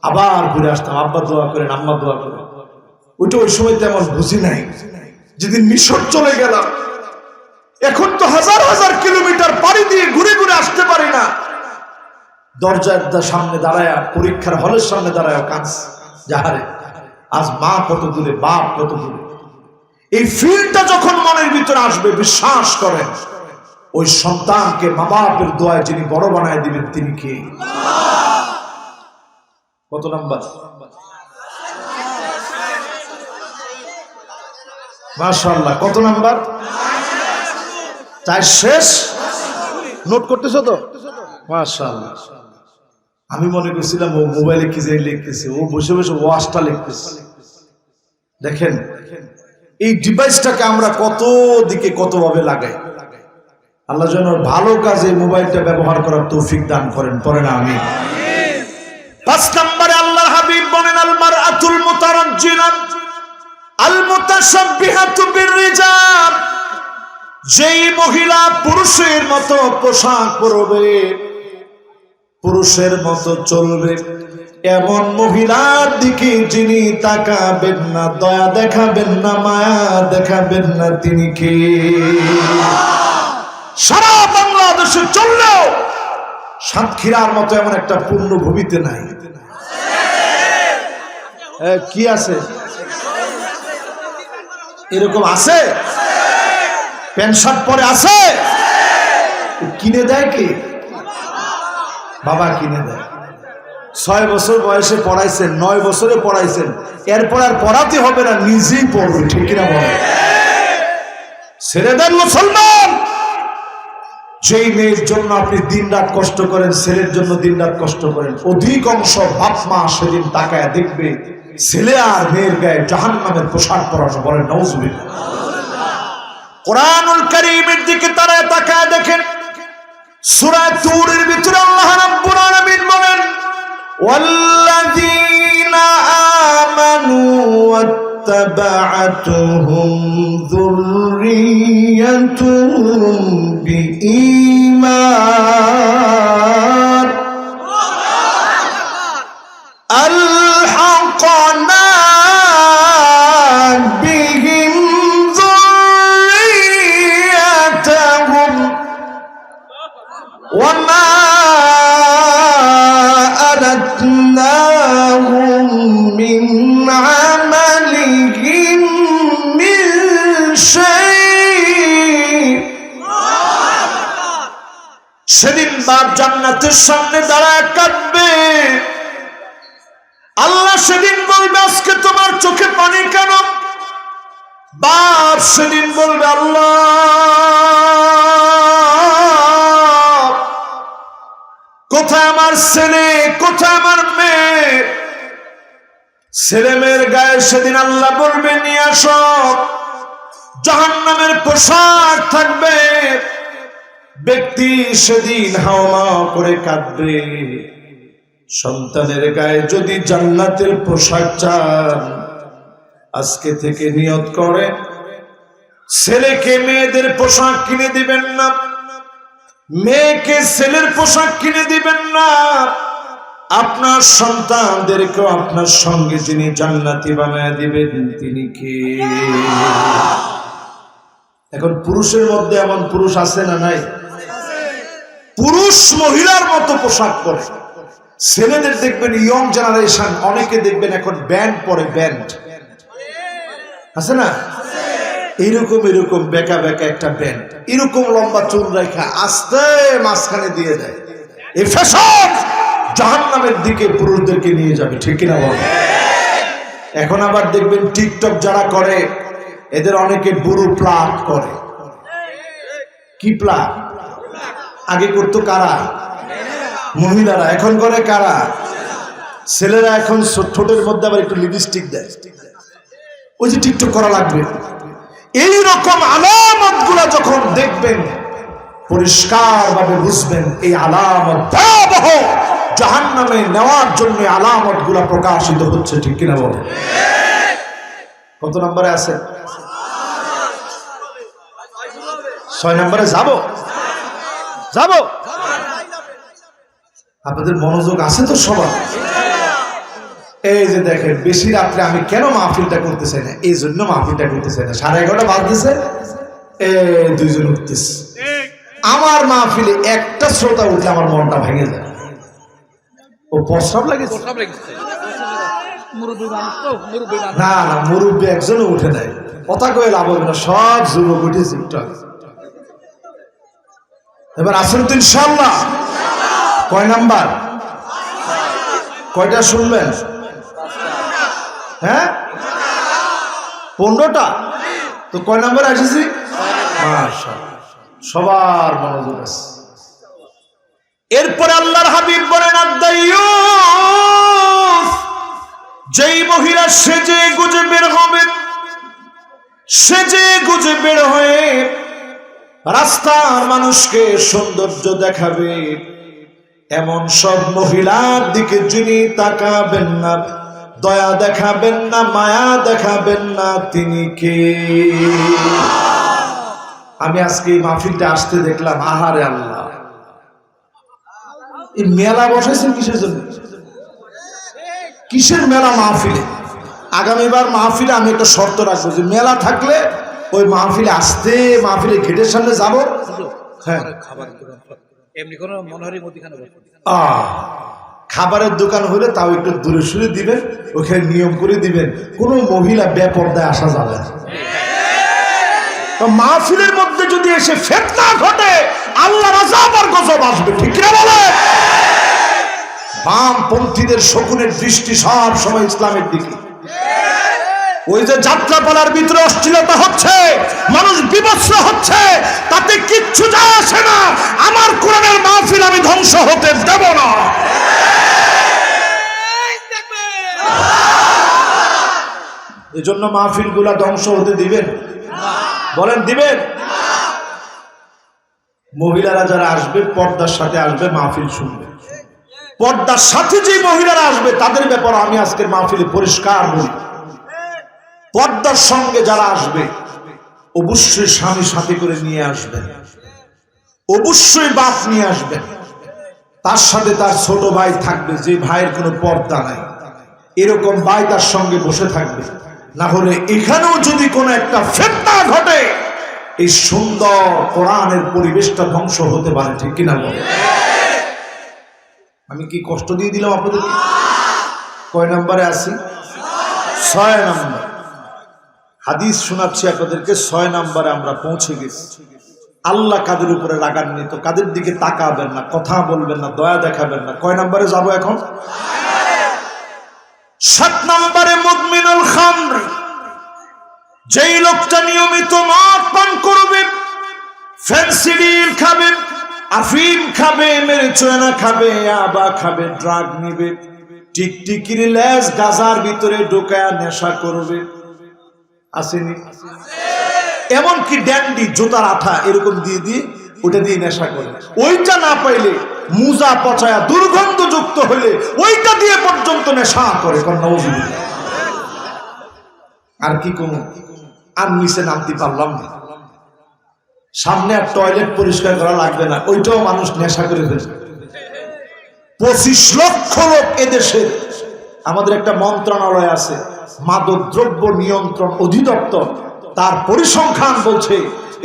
A: আবার ঘুরে আসতাম, আব্বা দোয়া করেন, আম্মা দোয়া করেন। ওইটা ওই সময় তেমন বুঝি নাই। যেদিন মিশর চলে গেলাম, এখন তো হাজার হাজার কিলোমিটার পাড়ি দিয়ে ঘুরে ঘুরে আসতে পারি না, দরজার সামনে দাঁড়ায়, পরীক্ষার হলের সামনে দাঁড়ায় কাজ, যাহারে আজ মা কত দূরে, বাপ কত দূরে। এই ফিলটা যখন মনের ভিতরে আসবে, বিশ্বাস করেন ওই সন্তানকে মা বাপের দোয়ায় যিনি বড় বানায় দিবেন, তিনি কে? কত নাম্বার? মাশাআল্লাহ, কত নাম্বার? চার শেষ। নোট করতেছো তো? মাশাআল্লাহ। আমি মনে করছিলাম ও মোবাইলে কি যে লিখতেছে, ও বসে বসে ওয়াজটা লিখতেছে। দেখেন এই ডিভাইসটাকে আমরা কত দিকে কত ভাবে লাগাই। আল্লাহ যেন ভালো কাজে মোবাইলটা ব্যবহার করার তৌফিক দান করেন, পড়েন আমিন। 5 নম্বরে আল্লাহর হাবিব বলেন আল মারআতুল মুতারাজ্জিলা আল মুতাশাব্বিহাতু বিররিজাল, যেই মহিলা পুরুষের মতো পোশাক পরবে, পুরুষের মতো চলবে, এমন মহিলার দিকে যিনি তাকাবেন না, দয়া দেখাবেন না, মায়া দেখাবেন না, তিনি কে? সারা বাংলাদেশে চললেও সাতক্ষীরার মতো এমন একটা পূর্ণ ভূমিতে নাই। কি আছে? এরকম আছে? প্যান্ট শার্ট পরে আছে? কিনে দেয় কি? বাবা কিনে দেয়। 6 বছর বয়সে পড়াইছেন, 9 বছরে পড়াইছেন, এরপর আর পড়াতে হবে না, নিজেই পড়বে, ঠিক কিনা বলে? ছেড়ে দেন মুসলমান। যেই মেয়ের জন্য আপনি দিন রাত কষ্ট করেন, ছেলের জন্য দিন রাত কষ্ট করেন, অধিকাংশ বাপ মা সেদিন তাকায় দেখবে ছেলে আর মেয়ের গায়ে জাহান্নামের পোশাক পরানো। বলেন নাউজুবিল্লাহ। কোরআনুল কারীমের দিকে তারা তাকায় দেখেন, সূরা তুরের ভিতরে আল্লাহ রাব্বুল আলামিন বলেন ওয়াল্লাযীনা আমানু ওয়াত্তাবা'আতুহুম যুররিয়াতুহুম বিঈমান আলহাকনা বিহিম যুররিয়াতুহুম ওয়ামা আলাতনাহুম মিন আমালিহিম মিন শাই। সেদিন বাপ জান্নাতের সামনে দাঁড়ায় কাঁদবে। আল্লাহ সেদিন বলবে আজকে তোমার চোখে পানি কেন? বাপ সেদিন বলবে আল্লাহ কোথায় আমার ছেলে, কোথায় আমার মেয়ে? ছেলে মেয়ের গায়ে সেদিন আল্লাহ বলবে নিয়ে আসো, জাহান্নামের পোশাক থাকবে। ব্যক্তি সেদিন হাওয়া করে কাঁদবে। সন্তানের গায়ে যদি জান্নাতের পোশাক চান, আজকে থেকে নিয়ত করে ছেলেকে মেয়েদের পোশাক কিনে দিবেন না, মেয়েকে ছেলের পোশাক কিনে দিবেন না। আপনার সন্তানদেরকেও আপনার সঙ্গে যিনি জান্নাতি বানায় দিবেন তিনি কে? এখন পুরুষের মধ্যে এমন পুরুষ আছে না নাই? পুরুষ মহিলার মতো পোশাক পরে। ছেলেদের দেখবেন ইয়ং জেনারেশন অনেকে দেখবেন এখন ব্যান্ড পরে, ব্যান্ড আছে না, এরকম এরকম বেকা বেকা একটা ব্যান্ড, এরকম লম্বা চুল রেখা আস্তে মাঝখানে দিয়ে দেয়। এই ফ্যাশন জাহান্নামের দিকে পুরুষদেরকে নিয়ে যাবে, ঠিক কিনা বল? এখন আবার দেখবেন টিকটক যারা করে এদের অনেকে বুড়ো প্লাগ করে। কি প্লাগ? আগে করতো কারা? মহিলারা। এখন করে কারা? ছেলেরা। এখন ঠোঁটের মধ্যে আবার একটু লিপস্টিক দেয়, ওই যে টিকটক করা লাগবে। এইরকম আলামত গুলা যখন দেখবেন পরিষ্কার ভাবে বুঝবেন এই আলামত ভয়াবহ, জাহান্নামে নেওয়ার জন্য আলামত গুলা প্রকাশিত হচ্ছে, ঠিক কিনা বলেন? কত নম্বরে আছে? 6 নম্বরে যাব। আপনাদের মনোযোগ আছে তো সবার? এই যে দেখেন, বেশি রাত্রে আমি কেন মাহফিলটা করতে চাই না, এই জন্য মাহফিলটা করতে চাই না। 11:30 বাজতেছে, দুইজন উঠতেছে। আমার মাহফিলে একটা শ্রোতা উঠলে আমার মনটা ভেঙে যায়। ও প্রস্রাব লাগেছে? না না, মুরব্বী একজনও উঠে নাই। কথা কয়ে লাভ হবে না, সব যুবক উঠেছে। এবার আসেন তো ইনশাআল্লাহ। কয় নাম্বার? কয়টা শুনবেন? হ্যাঁ, 15টা। তো কয় নাম্বার আসেছি? সবার মনোযোগ আছে। এরপরে আল্লাহর হাবিব বলেন, আদ-দাইয়ুস, যেই মহিলা সেজে গুজে বের হবে, সেজে গুজে বের হয়ে রাস্তার মানুষকে সৌন্দর্য দেখাবে, এমন সব মহিলার দিকে যিনি তাকাবেন না, দয়া দেখাবেন না, মায়া দেখাবেন না, তিনি কে? আমি আজকে এই মাহফিলটা আসতে দেখলাম, আহারে আল্লাহ, এই মেলা বসেছেন কিসের জন্য? কিসের মেলা? মাহফিলে। আগামীবার মাহফিলে আমি একটা শর্ত রাখবো যে মেলা থাকলে ওই মাহফিলে আসতে, মাহফিলে গেটের সামনে যাব। হ্যাঁ, খাবারের দোকান হলে তাও একটু দূরে সরে দিবেন, ওখানে নিয়ম করে দিবেন কোন মহিলা বেপরদায় আসা যাবে না। মাহফিলের মধ্যে যদি এসে ফিতনা ঘটে, আল্লাহর আযাব আর গজব আসবে, ঠিক না বলে? বামপন্থীদের শকুনের দৃষ্টি সব সময় ইসলামের দিকে। ওই যে যাত্রাপালার ভিতরে অশ্লীলতা হচ্ছে, মানুষ বিভৎস হচ্ছে, তাতে কিচ্ছু যায় আসে না। আমার কোরআনের মাহফিল আমি ধ্বংস হতে দেব না। এজন্য মাহফিল গুলা ধ্বংস হতে দিবেন? বলেন দিবেন? মহিলারা যারা আসবে পর্দার সাথে আসবে, মাহফিল শুনবে। পর্দার সাথে যে মহিলারা আসবে তাদের ব্যাপারে আমি আজকের মাহফিলে পরিষ্কার বলি, পর্দার সঙ্গে যারা আসবে অবশ্যই স্বামী সাথে করে নিয়ে আসবেন, অবশ্যই বাপ নিয়ে আসবেন, তার সাথে তার ছোট ভাই থাকবে, যে ভাইয়ের কোনো পর্দা নাই, এরকম ভাই তার সঙ্গে বসে থাকবে। না হলে এখানেও যদি কোনো একটা ফিতনা ঘটে, এই সুন্দর কোরআনের পরিবেশটা ধ্বংস হতে পারে, ঠিক কিনা বলে? আমি কি কষ্ট দিয়ে দিলাম আপনাদের? কয় নম্বরে আছি? 6 নম্বর। হাদিস শোনাচ্ছি আপনাদেরকে, 6 নম্বরে আমরা পৌঁছে গেছি। আল্লাহ কাদের উপরে রাগান্বিত, কাদের দিকে তাকাবেন না, কথা বলবেন না, দয়া দেখাবেন না। কয় নম্বরে যাব এখন? 7 নম্বরে মুদমিনুল খামর, যেই লোকটা নিয়মিত মদ পান করবে, ফেন্সিডিল খাবে, আফিম খাবে, মেরিজুয়ানা খাবে, আবা খাবে, ড্রাগ নিবে, টিকটিকির লেজ গাজার ভিতরে ঢোকায় নেশা করবে, আসেনি? এমনকি ড্যান্ডি, জুতার আঠা এরকম দিয়ে দিয়ে ওটা দিয়ে নেশা করে। ওইটা না পাইলে মুজা পচায়া দুর্গন্ধযুক্ত হলে ওইটা দিয়ে পর্যন্ত নেশা করে। আর কি কোন আর নিচে নামতে পারলাম না, সামনে আর টয়লেট পরিষ্কার করা লাগবে না, ওইটাও মানুষ নেশা করে ফেলছে। 25 লক্ষ লোক এদেশে। আমাদের একটা মন্ত্রণালয় আছে, মাদক দ্রব্য নিয়ন্ত্রণ অধিদপ্তর, তার পরিসংখ্যান বলছে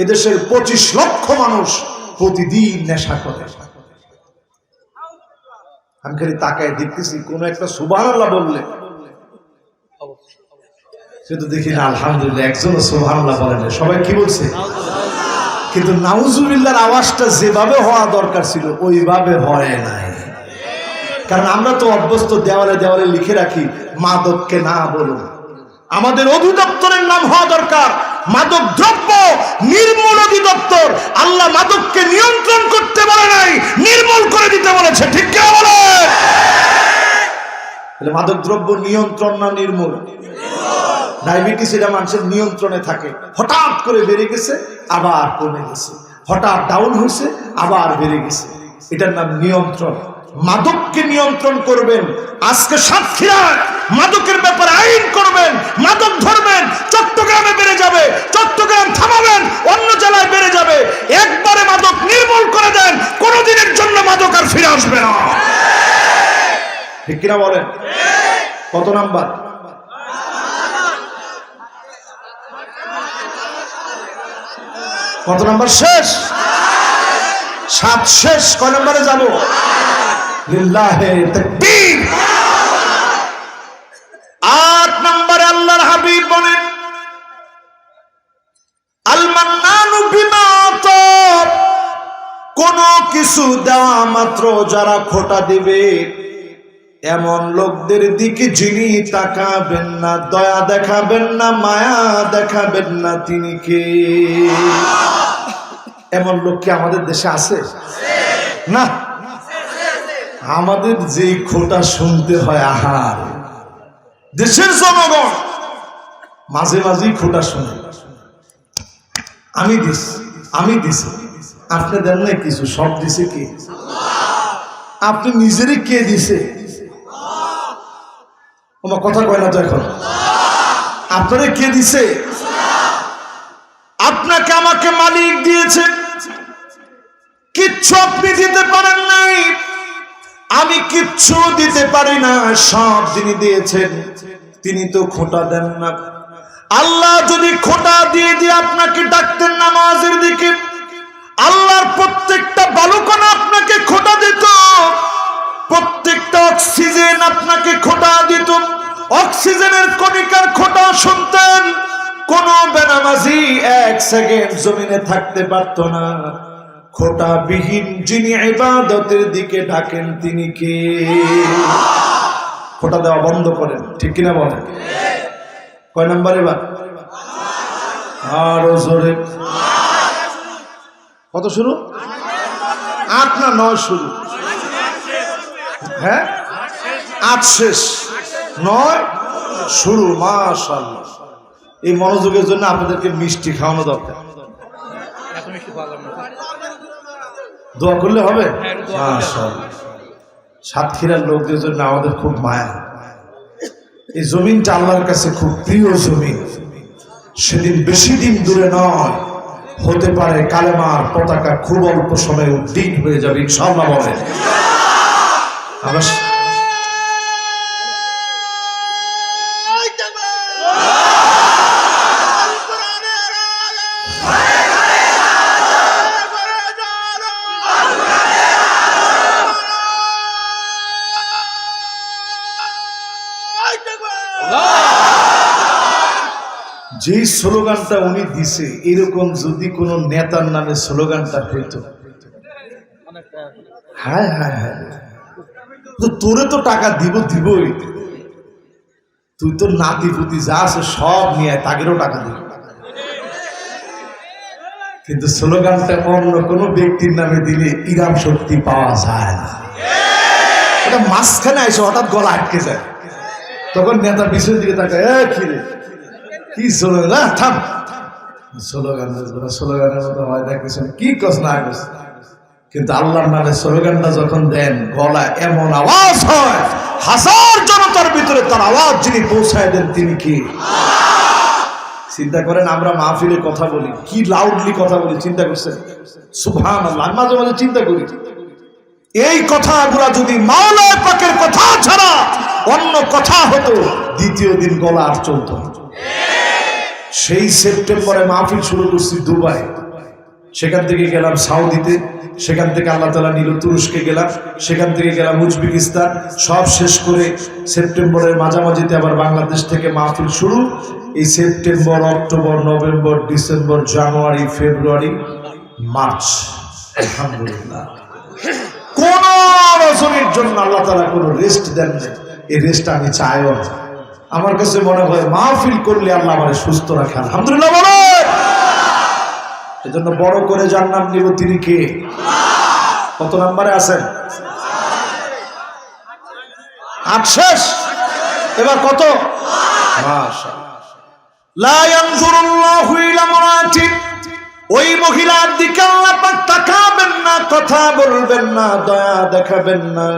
A: এদেশের 25 লক্ষ মানুষ প্রতিদিন নেশা করে। আমি খালি তাকায় দেখতেছি, কোন একটা সুবহানাল্লাহ বললে, কিন্তু দেখি না আলহামদুলিল্লাহ একজনও সুবহানাল্লাহ বলে না। সবাই কি বলছে? কিন্তু নাউজুবিল্লাহর আওয়াজটা যেভাবে হওয়া দরকার ছিল ওইভাবে হয় নাই। কারণ আমরা তো অভ্যস্ত দেওয়ালে দেওয়ালে লিখে রাখি মাদককে না বলুন। আমাদের অধিদপ্তরের নাম হওয়া দরকার মাদক দ্রব্য নির্মূল অধিদপ্তর। আল্লাহ মাদককে নিয়ন্ত্রণ করতে বলে নাই, নির্মূল করে দিতে বলেছে। ঠিক কি বলে? মাদক দ্রব্য নিয়ন্ত্রণ না নির্মূল? ডায়াবেটিস এটা মানুষের নিয়ন্ত্রণে থাকে, হঠাৎ করে বেড়ে গেছে আবার কমে গেছে, হঠাৎ ডাউন হয়েছে আবার বেড়ে গেছে, এটার নাম নিয়ন্ত্রণ। মাদককে নিয়ন্ত্রণ করবেন। আজকে সাতক্ষীরায় মাদকের ব্যাপারে আইন করবেন, মাদক ধরবেন, চট্টগ্রামে বেড়ে যাবে, চট্টগ্রাম থামাবেন, অন্য জেলায় বেড়ে যাবে। একবারে মাদক নির্মূল করে দেন, কোনদিনের জন্য মাদক আর ফিরে আসবে না। ঠিক কিনা বলেন? কত নাম্বার? কত নাম্বার শেষ? 7 শেষ। কয় নাম্বারে যাব? লিল্লাহে তাকবীর। 8 নম্বরে আল্লাহর হাবিব বলেন আল মান্নানু বিমা আতা, কোন কিছু দেওয়া মাত্র যারা খোটা দিবে এমন লোকদের দিকে যিনি তাকাবেন না, দয়া দেখাবেন না, মায়া দেখাবেন না, তিনি কে? এমন লোক কি আমাদের দেশে আছে? না। আমাদের যে খোটা শুনতে হয়, আহার দেশের জনগণ মাঝে মাঝেই খোটা শুনে, আমি দিছি, আমি দিছি, আপনি দেন না কিছু, সব দিছে কে? আপনি নিজেরই কে দিছে? আমার কথা কয় না তো এখন? আপনারে কে দিছে? আপনাকে আমাকে মালিক দিয়েছে, কিচ্ছু আপনি দিতে পারেন নাই, আমি কিচ্ছু দিতে পারি না, সব তিনি দিয়েছেন, তিনি তো খোটা দেন না। আল্লাহ যদি খোটা দিয়ে দিয়ে আপনাকে ডাকতেন নামাজের দিকে, আল্লাহর প্রত্যেকটা বালুকণা আপনাকে খোটা দিত, প্রত্যেকটা অক্সিজেন আপনাকে খোটা দিত, অক্সিজেনের কণিকার খোটা শুনতেন, কোন বেনামাজি 1 সেকেন্ড জমিনে থাকতে পারত না। খোটা বিহীন যিনি ইবাদতের দিকে ডাকেন তিনি কে? খোটা দেওয়া বন্ধ করেন। ঠিক কিনা বলেন? কয় নাম্বার এবার? আরো জোরে। কত শুরু? 8 না 9 শুরু? হ্যাঁ, 8 শেষ, 9 শুরু। মাশাআল্লাহ। এই মনোযোগের জন্য আপনাদেরকে মিষ্টি খাওয়ানো দরকার। দোয়া করলে হবে। মাশাআল্লাহ। সাতক্ষীরার লোকদের জন্য আমাদের খুব মায়া। এই জমিনটা আল্লাহর কাছে খুব প্রিয় জমিন। সেদিন বেশি দিন দূরে নয়, হতে পারে কালেমার পতাকা খুব অল্প সময়ে উদ্দীন হয়ে যাবে ইনশাআল্লাহ। বলেন আমরা যে স্লোগানটা উনি দিছে, এরকম যদি কোন নেতার নামে স্লোগানটা হইতো, হ্যাঁ হ্যাঁ হ্যাঁ, তো তোরে তো টাকা দিবই, তুই তো নাতি পুতি যা আছে সব নিয়ে তাদেরও টাকা দিবি। কিন্তু স্লোগানটা অন্য কোন ব্যক্তির নামে দিলে ইরাম শক্তি পাওয়া যায় না। এটা মাঝখানে এসে হঠাৎ গলা আটকে যায়, তখন নেতা পিছনের দিকে তাকায়, কি রে কি স্লোগান, থাম স্লোগানের মতো হয় দেখেছেন কি কস না কস। কিন্তু আল্লাহর নামে স্লোগানটা যখন দেন, গলা এমন আওয়াজ হয়, হাজার জনতার ভিতরে তার আওয়াজ যিনি পৌঁছায় দেন তিনি কি? চিন্তা করেন, আমরা মাহফিলে কথা বলি, কি লাউডলি কথা বলি, চিন্তা করছেন? সুবহানাল্লাহ। মাঝে মাঝে চিন্তা করি, এই কথাগুলা যদি মাওলা পাকের কথা ছাড়া অন্য কথা হতো, দ্বিতীয় দিন গলা আর চলত। সেই সেপ্টেম্বরে মাহফিল শুরু করছি দুবাই, সেখান থেকে গেলাম সাউদিতে, সেখান থেকে আল্লাহ তাআলা নিল তুরস্কে গেলাম, সেখান থেকে গেলাম উজবেকিস্তান। সব শেষ করে সেপ্টেম্বরের মাঝামাঝিতে আবার বাংলাদেশ থেকে মাহফিল শুরু। এই সেপ্টেম্বর, অক্টোবর, নভেম্বর, ডিসেম্বর, জানুয়ারি, ফেব্রুয়ারি, মার্চ, আলহামদুলিল্লাহ কোন রজনীর জন্য আল্লাহ তাআলা কোনো রেস্ট দেন না। এই রেস্ট আমি চাইও না। আমার কাছে মনে হয় মাহফিল করলে আল্লাহ আমারে সুস্থ রাখে, আলহামদুলিল্লাহ বলো। এজন্য বড় করে যার নাম নিব, তিনি কে? কত নম্বরে আছেন? 8 শেষ। এবার কত? মাশাআল্লাহ। লা ইয়ানজুরুল্লাহু ইলা মুরাতিন, ওই মহিলার দিকে আল্লাহ পাক তাকাবেন না, কথা বলবেন না, দয়া দেখাবেন না।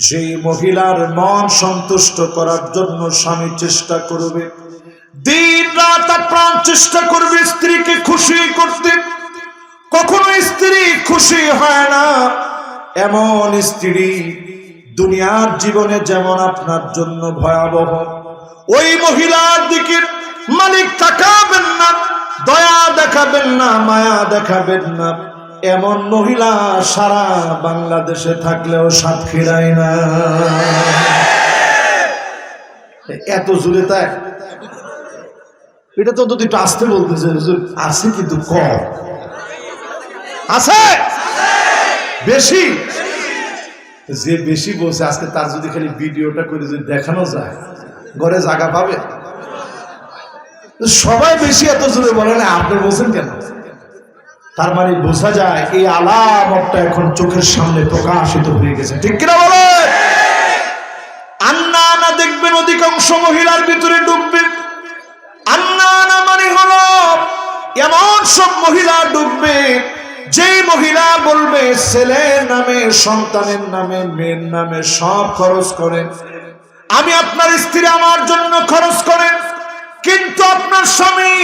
A: যেই মহিলার মন সন্তুষ্ট করার জন্য স্বামী চেষ্টা করবে, দিন রাত আপ্রাণ চেষ্টা করবে স্ত্রীকে খুশি করতে, কখনো স্ত্রী খুশি হয় না। এমন স্ত্রী দুনিয়ার জীবনে যেমন আপনার জন্য ভয়াবহ, ওই মহিলার দিকে মালিক তাকাবেন না, দয়া দেখাবেন না, মায়া দেখাবেন না। এমন মহিলা সারা বাংলাদেশে থাকলেও সাতক্ষীরায় না। এত জোরে তাই, এটা তো যদি একটু আসতে বলতেছে আছে, কিন্তু কম আছে, বেশি। যে বেশি বলছে আজকে তার যদি খালি ভিডিওটা করে যদি দেখানো যায়, ঘরে জায়গা পাবে। সবাই বেশি এত জোরে বলে না, আপনি বলছেন কেন? তার মানে বোঝা যায় এই আলামতটা এখন চোখের সামনে প্রকাশিত হয়ে গেছে, ঠিক কিনা বলে? আন্নানা দেখবেন অধিকাংশ মহিলার ভিতরে ডুববে। আন্নানা মানে হলো এমন সব মহিলা ডুববে, যেই মহিলা বলবে ছেলের নামে, সন্তানের নামে, মেয়ের নামে সব খরচ করেন, আমি আপনার স্ত্রী আমার জন্য খরচ করেন, কিন্তু আপনার স্বামী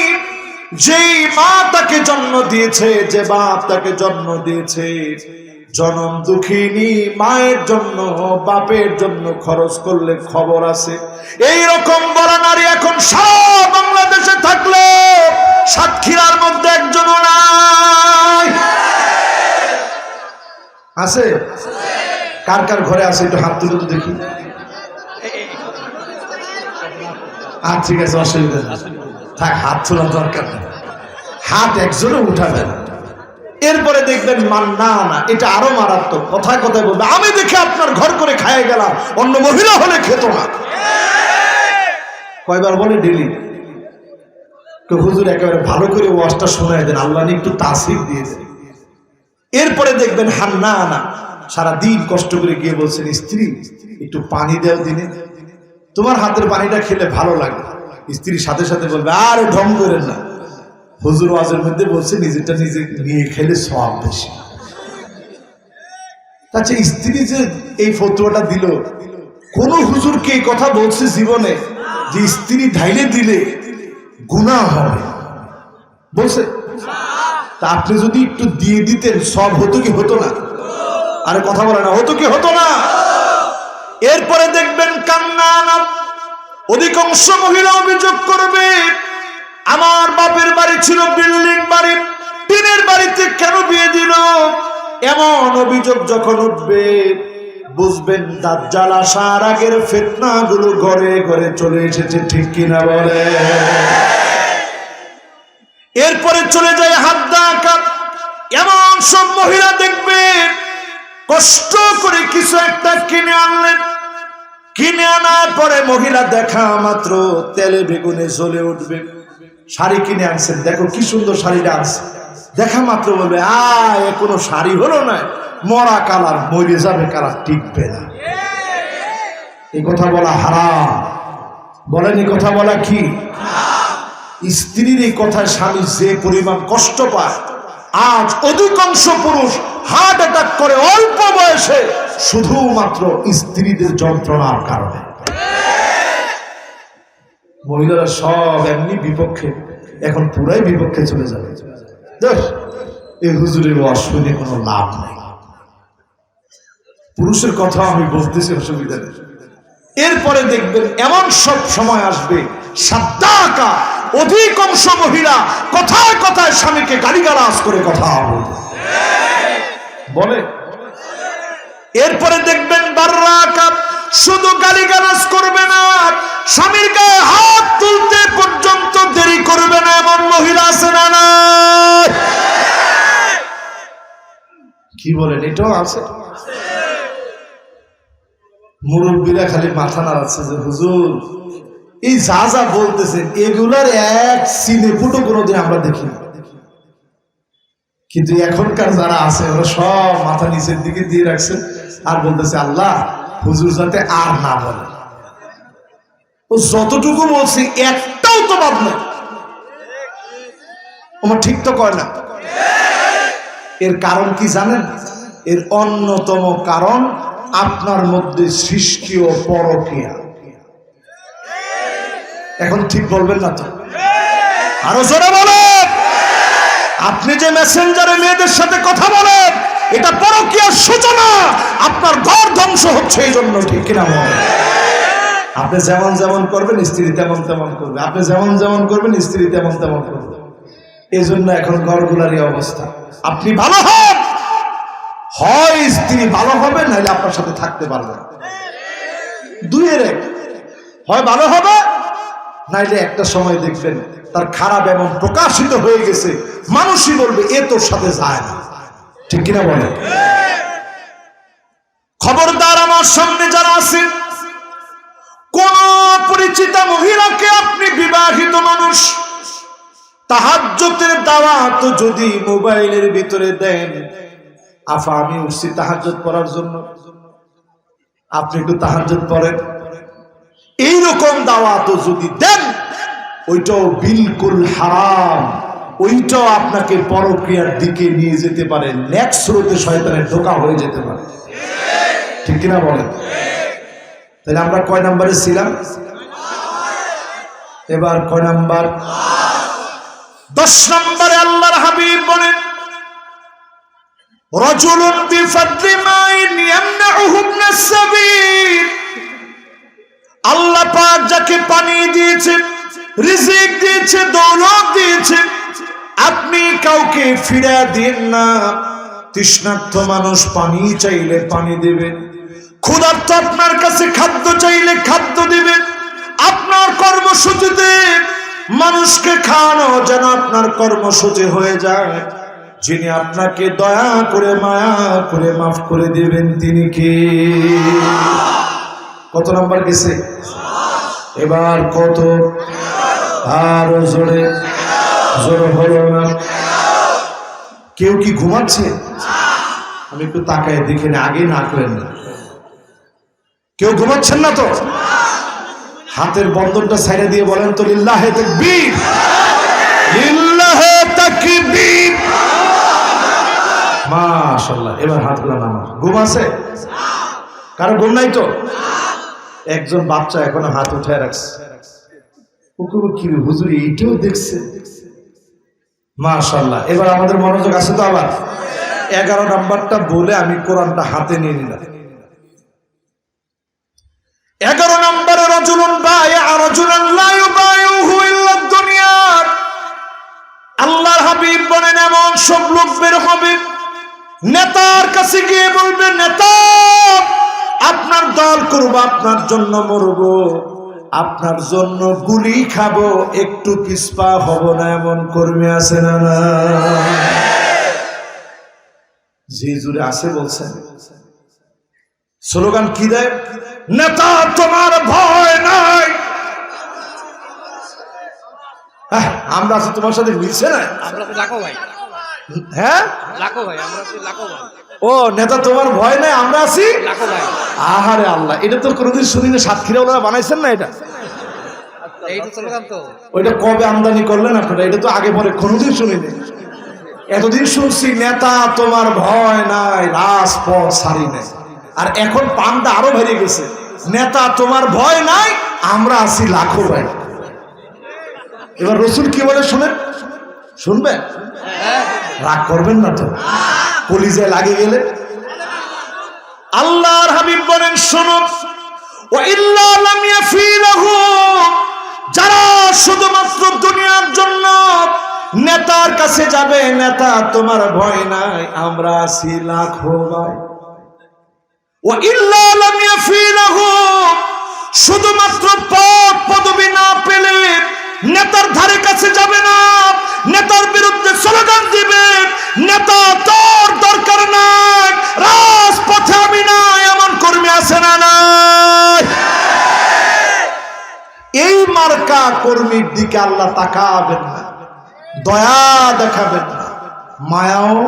A: যেই মা তাকে জন্ম দিয়েছে, যে বাপ তাকে জন্ম দিয়েছে, জনম দুঃখিনী মায়ের জন্য, বাপের জন্য খরচ করলে খবর আছে। এই রকম বড় নারী এখন সারা বাংলাদেশে থাকলো সাতক্ষীরার মধ্যে একজনও নাই। আছে? কার কার ঘরে আছে একটু হাত তুলে তো দেখি। আর ঠিক আছে, অসুবিধা নেই, থাক, হাত তোলার দরকার নেই, হাত একজনও উঠাবেন। এরপরে দেখবেন মান্না না, এটা আরো মারাত্মক। কথায় কথায় বলবে আমি দেখে আপনার ঘর করে খাইয়ে গেলাম, অন্য মহিলা হলে খেত না। কয়বার বলে? ডেলি। তো হুজুর একেবারে ভালো করে ওয়াজটা শোনায় দেন, আল্লাহ একটু তাসির দিয়ে দেন। এরপরে দেখবেন হান্না না, সারাদিন কষ্ট করে গিয়ে বলছেন স্ত্রী একটু পানি দেও দিনে, তোমার হাতের পানিটা খেলে ভালো লাগে। স্ত্রীর সাথে সাথে বলবে আর ঢং করেন না, হুজুর ওয়াজের মধ্যে বলছে নিজেরটা নিজে নিয়ে খেলে সওয়াব বেশি। আচ্ছা, স্ত্রী যে এই ফতোয়াটা দিল, কোন হুজুরকে এই কথা বলছে জীবনে যে স্ত্রী ঢাইলে দিলে গুনাহ হবে? বলছে? তা আপনি যদি একটু দিয়ে দিতেন সব হতো কি হতো না? আরে কথা বলে না, হতো কি হতো না? এরপরে দেখবেন কান্না না, অধিকাংশ মহিলা অভিযোগ করবে আমার বাপের বাড়ি ছিল বিল্ডিং বাড়ি, টিনের বাড়িতে কেন বিয়ে দিল? এমন অভিযোগ যখন উঠবে বুঝবেন দাজ্জাল আসার আগের ফিতনাগুলো ঘরে ঘরে চলে এসেছে, ঠিক কিনা বলে? এরপরে চলে যায় হাদ্দাকা। এমন সব মহিলা দেখবেন কষ্ট করে কিছু একটা কিনে আনলেন, কিনে আনার পরে মহিলা দেখা মাত্র তেলে বেগুনে জ্বলে উঠবে। শাড়ি কিনে আনছেন, দেখো কি সুন্দর শাড়িটা আনছে, দেখা মাত্র বলবে এ কোনো শাড়ি হলো না, মরা কালার, মরে যাবে কালার, টিকবে না। এই কথা বলা হারাম। বলেন এই কথা বলা কি? স্ত্রীর এই কথায় স্বামী যে পরিমাণ কষ্ট পায়, আজ অধিকাংশ পুরুষ হার্ট অ্যাটাক করে অল্প বয়সে শুধুমাত্র স্ত্রীদের যন্ত্রণার কারণে। মহিলারা সব এমনি বিপক্ষে, এখন পুরাই বিপক্ষে চলে যাবে। এই হুজুরের ওয়াজ শুনে কোনো লাভ নেই। পুরুষের কথা আমি বলতেছি, অসুবিধা নেই। এরপরে দেখবেন এমন সব সময় আসবে সাদ্দাকা, অধিকাংশ মহিলা কথায় কথায় স্বামীকে গালিগালাজ করে কথা বলে। এরপরে দেখবেন বাররাকা, শুধু গালিগালাজ করবে না, স্বামীর গায়ে হাত তুলতে পর্যন্ত দেরি করবে না, এমন মহিলা আছে না নাই? কি বলেন, এটাও আছে? মুরব্বীরা খালি মাথা নাড়াচ্ছে যে হুজুর এই যা যা বলতেছেন এগুলার এক সিনে ফুটো কোনোদিন আমরা দেখি না, কিন্তু এখনকার যারা আছে ওরা সব মাথা নিচের দিকে দিয়ে রাখছে আর বলতেছে আল্লাহ হুজুর যাতে আর না বলে। ও যতটুকু বলছি একটাও তো বাদ না, আমার ঠিক তো কয় না। এর কারণ কি জানেন? এর অন্যতম কারণ আপনার মধ্যে সৃষ্টিও পরকীয়া। এখন ঠিক বলবেন না তো? আরো জোরে বলেন। আপনি যে মেসেঞ্জারে মেয়েদের সাথে কথা বলেন এটা পরকীয়ার সূচনা, আপনার ঘর ধ্বংস হচ্ছে এই জন্য, ঠিক কিনা বলেন? আপনি যেমন যেমন করবেন স্ত্রী তেমন তেমন করবে, আপনি যেমন যেমন করবেন স্ত্রী তেমন তেমন করবে। এই জন্য এখন ঘরগুলারই অবস্থা। আপনি ভালো হন, হয় স্ত্রী ভালো হবে নাহলে আপনার সাথে থাকতে পারবে না, দুইয়ের এক, হয় ভালো হবে নাইলে একটা সময় দেখবেন তার খারাপ এমন প্রকাশিত হয়ে গেছে মানুষই বলবে এ তোর সাথে যায় না, ঠিক কিনা বলে? খবরদার, আমার সামনে যারা আছেন কোন পরিচিত মহিলাকে আপনি বিবাহিত মানুষ তাহাজ্জুদের দাওয়াত যদি মোবাইলের ভিতরে দেন, আফা আমি উঠছি তাহাজ্জুদ পড়ার জন্য, আপনি একটু তাহাজ্জুদ পড়েন, এইরকম দাওয়াত যদি দেন ওইটাও বিলকুল হারাম, ওইটাও আপনাকে পরক্রিয়ার দিকে নিয়ে যেতে পারে, নেক্সট স্রোতে শয়তানের ধোঁকা হয়ে যেতে পারে, ঠিক কিনা বলেন? তাহলে আমরা কয় নাম্বারে ছিলাম? এবার কয় নাম্বার? 10 নম্বরে আল্লাহর হাবিব বলেন রাজুলুন বিফাদলি মাইন ইয়ামনাউহু মিনাস সাবিল। আল্লাহ পাক যাকে পানি দিয়েছেন, রিজিক দিয়েছে, দৌলত দিয়েছে, আপনি কাউকে ফিরা দিন না। তৃষ্ণার্ত মানুষ পানি চাইলে পানি দেবেন, ক্ষুধার্ত আপনার কাছে খাদ্য চাইলে খাদ্য দিবেন। আপনার কর্মসূচিতে মানুষকে খাওয়ানো যেন আপনার কর্মসূচি হয়ে যায়। যিনি আপনাকে দয়া করে মায়া করে মাফ করে দিবেন তিনি কে? কত নাম্বার গেছে? এবার কত? আরো জোরে, জোরে হলো না। কেউ কি ঘুমাচ্ছে? আমি একটু তাকায় দেখে না, আগে না করেন না। কেউ ঘুমাচ্ছেন না তো? হাতের বন্ধনটা ছাইড়া দিয়ে বলেন তো লিল্লাহে তাকবীর, লিল্লাহে তাকবীর, মাশাআল্লাহ। এবার হাতগুলো নামান। ঘুম আছে? কারো ঘুম নাই তো? একজন বাচ্চা এখনো হাত উঠায় রাখছে। কি হুজুর এইটাও দেখছে? মাশাআল্লাহ। এবার আমাদের মনোযোগ আছে তো? আবার 11 নাম্বারটা বলে আমি কোরআনটা হাতে নিয়ে নিলাম। 11 নম্বরে রাজুলুন বায়া রাজুলান লা ইউবাইউহু ইল্লা দুনিয়া। আল্লাহর হাবিব বলেন এমন সব লোক বের হবে, নেতার কাছে গিয়ে বলবে নেতা আপনার দল করব, আপনার জন্য মরব, আপনার জন্য গুলি খাবো, একটু পিছপা হব না, এমন কর্মী আছে না? যে জুড়ে আছে বলছেন। স্লোগান কি দেয়? নেতা তোমার ভয় নাই। আমরা আছি তোমার সাথে মিলছে না? হ্যাঁ, ও নেতা তোমার ভয় নাই, আমরা আছি। আহারে আল্লাহ, এটা তো কোনোদিন শুনি না। সাতক্ষীরা ওনারা বানাইছেন না এটা? ওইটা কবে আমদানি করলেন আপনারা? এটা তো আগে পরে কোনোদিন শুনিনি। এতদিন শুনছি নেতা তোমার ভয় নাই, রাজপথ সারি নাই। আর এখন পানটা আরো বেরিয়ে গেছে, নেতা তোমার ভয় নাই, আমরা আছি লাখো ভাই। এবার রসুল কি বলে শুনেন, শুনবেন? রাগ করবেন না তো? কলিজায় লাগে গেলে আল্লাহ শোনো, ওয়া ইল্লা লাম ইয়াফি লাহু, যারা শুধুমাত্র দুনিয়ার জন্য নেতার কাছে যাবে, নেতা তোমার ভয় নাই, আমরা আছি লাখো ভাই। ওয়া ইল্লা লাম ইয়াফি লাহু, শুধুমাত্র পদ পদবি না পেলে নেতার ধারে কাছে যাবে না, নেতার বিরুদ্ধে স্লোগান দিবে, নেতা তোর দরকার নাই, রাজপথে আমি নাই, এমন কর্মী আছে না নাই? এই মার্কা কর্মীর দিকে আল্লাহ তাকাবেন না, দয়া দেখাবেন না, মায়াও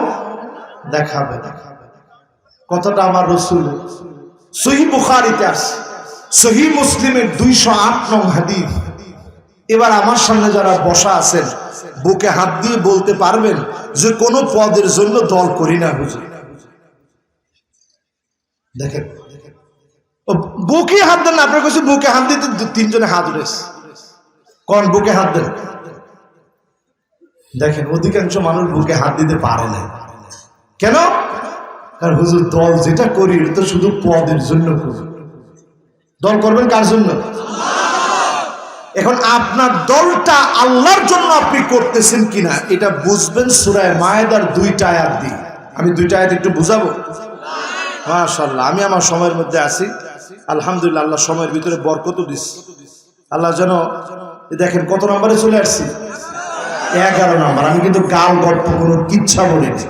A: দেখাবেন না। কথাটা আমার রাসূল সহিহ বুখারীতে আছে, সহিহ মুসলিমের 208 নং হাদিস। এবার আমার সামনে যারা বসা আছেন বুকে হাত দিয়ে বলতে পারবেন যে কোন পদের জন্য দল করি না হুজুর? দেখেন, বুকে হাত দেন না, আপনার কাছে বুকে হাত দিতে 3 জনে হাত উঠেছে, কোন বুকে হাত দেন? দেখেন, অধিকাংশ মানুষ বুকে হাত দিতে পারে না। কেন? কারণ হুজুর দল যেটা করি এটা তো শুধু পদের জন্য করি। দল করবেন কার জন্য? এখন আপনার দলটা আল্লাহর জন্য আপনি করতেছেন কিনা এটা বুঝবেন সূরা মায়েদার 2টা আয়াত দিয়ে। আমি 2টা আয়াত একটু বুঝাবো। মাশাআল্লাহ, আমি আমার সময়ের মধ্যে আছি, আলহামদুলিল্লাহ। আল্লাহ সময়ের ভিতরে বরকত দিচ্ছে। আল্লাহ যেন, দেখেন কত নম্বরে চলে আসছি, 11 নম্বর। আমি কিন্তু গাল গল্প কোনো কিচ্ছা বলিনি,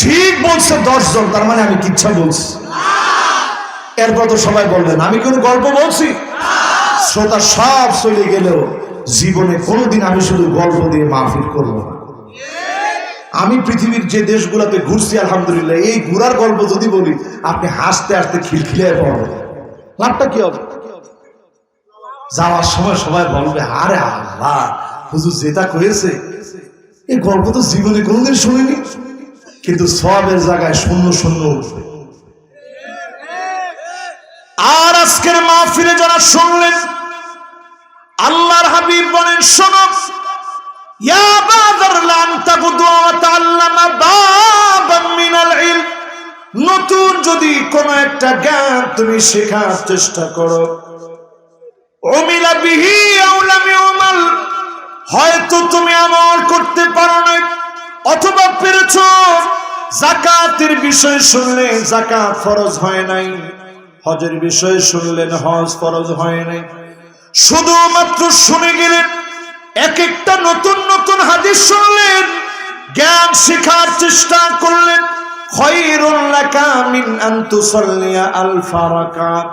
A: ঠিক বলছে 10 জন, তার মানে আমি কিচ্ছা বলছি। এরপর তো সবাই বলবেন আমি কোনো গল্প বলছি। শ্রোতা সব চলে গেলেও জীবনে কোনোদিন আমি শুধু গল্প দিয়ে মাহফিল করবো না। আমি পৃথিবীর যে দেশগুলোতে ঘুরছি আলহামদুলিল্লাহ, এই ঘুরার গল্প যদি বলি আপনি হাসতে হাসতে খিলখিলে পড়বেন। লাভটা কি হবে? যাওয়ার সময় সবাই বলবে আরে আল্লাহ, হুজুর যেটা করেছে এই গল্প তো জীবনে কোনোদিন শুনিনি। কিন্তু সওয়াবের জায়গায় শূন্য শূন্য উঠবে। আর আজকের মাহফিলে যারা শুনলেন, আল্লাহর হাবিব বলেন শোনো, ইয়া বাযার লান তাকুদু ওয়া তাআল্লামা বাবাম মিনাল ইলম, নতুন যদি কোন একটা জ্ঞান তুমি শেখার চেষ্টা করো, উমিলা বিহি আও লাম ইউমাল, হয়তো তুমি আমল করতে পারো না অথবা পেরেছো। যাকাতের বিষয় শুনলে যাকাত ফরজ হয় নাই, হজের বিষয় শুনলেন হজ ফরজ হয় নাই, শুধুমাত্র শুনে গেলেন। এক একটা নতুন নতুন হাদিস শুনলেন, জ্ঞান শেখার চেষ্টা করলেন। খায়রুল লাকা মিন আন তুসাল্লিয়া আলফা রাকাত,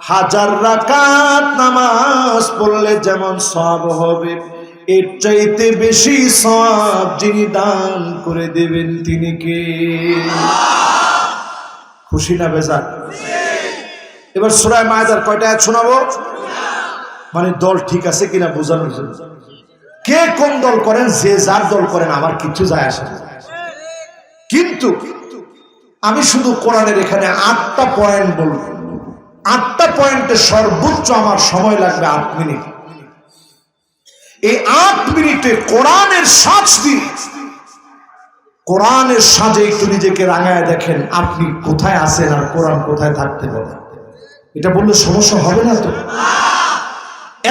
A: 1000 রাকাত নামাজ পড়লে যেমন সওয়াব হবে, এর চাইতে বেশি সওয়াব যিনি দান করে দেবেন তিনি কে? খুশি না বেজার? এবার সূরা মায়েদার কয়টা আয়াত শোনাবো, মানে দল ঠিক আছে কিনা বোঝানোর জন্য। কে কোন দল করেন, যে যার দল করেন, আমার কিছু যায় আসে না। কিন্তু আমি শুধু কোরআনের এখানে 8টা পয়েন্ট বলবো। 8টা পয়েন্টে সর্বোচ্চ আমার সময় লাগবে 8 মিনিট। এই 8 মিনিটে কোরআনের সাজ দিয়ে, কোরআনের সাজে একটু নিজেকে রাঙায় দেখেন আপনি কোথায় আছেন আর কোরআন কোথায় থাকতে পারে। এটা বললে সমস্যা হবে না তো?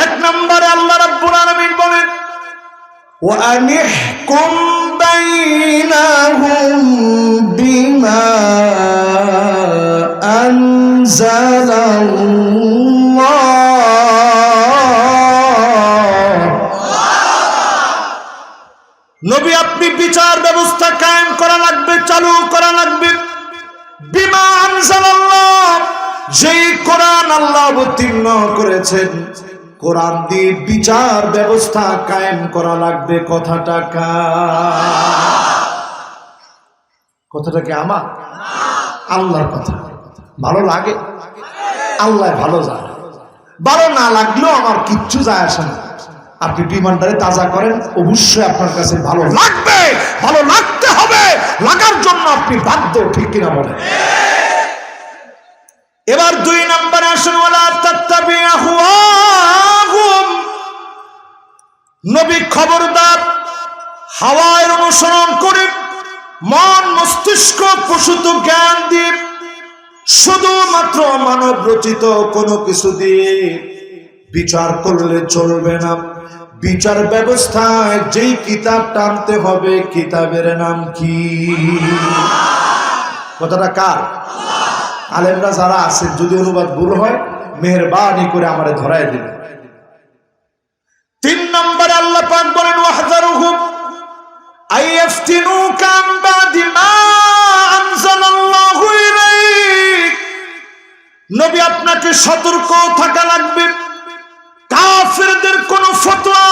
A: 1 নম্বরে আল্লাহ রাব্বুল আলামিন বলেন, ওয়া আনিহকুম বাইনাহুম বিমা আনজালাল্লাহ, নবী আপনি বিচার ব্যবস্থা কায়েম করা লাগবে, চালু করা লাগবে। বিমা আনজালাল্লাহ, যেই কোরআন আল্লাহ অবতীর্ণ করেছেন, কোরআন দিয়ে বিচার ব্যবস্থা কায়েম করা লাগবে। কথাটা কি আমার? আল্লাহর কথা। ভালো লাগে? আল্লাহ ভালো জানে। ভালো না লাগলেও আমার কিচ্ছু যায় আসে না। আপনি বিমানটারে তাজা করেন, অবশ্যই আপনার কাছে ভালো লাগবে, ভালো লাগতে হবে, লাগার জন্য আপনি বাধ্য, ঠিক কিনা বলেন? এবার 2 নম্বরে আসুন, ওয়ালা তাত্তাবি আহওয়াহুম, নবী খবরদার হাওয়ার অনুসরণ করে মন মস্তিষ্ক প্রসূত জ্ঞান দিয়ে শুধুমাত্র মানব রচিত কোনো কিছু দিয়ে বিচার করলে চলবে না। বিচার ব্যবস্থায় যেই কিতাব টানতে হবে, কিতাবের নাম কি? কথাটা কার? আলেমরা যারা আছে, যদি অনুবাদ ভুল হয় মেহেরবানি করে আমারে ধরায় দিন। 3 নম্বরে আল্লাহ পাক বলেন ওয়াহযারুহুম আইয়াফতিনুকা আন বাদি মা আনজালাল্লাহু ইলাইক। নবী আপনাকে সতর্ক থাকা লাগবে, কাফেরদের কোন ফতোয়া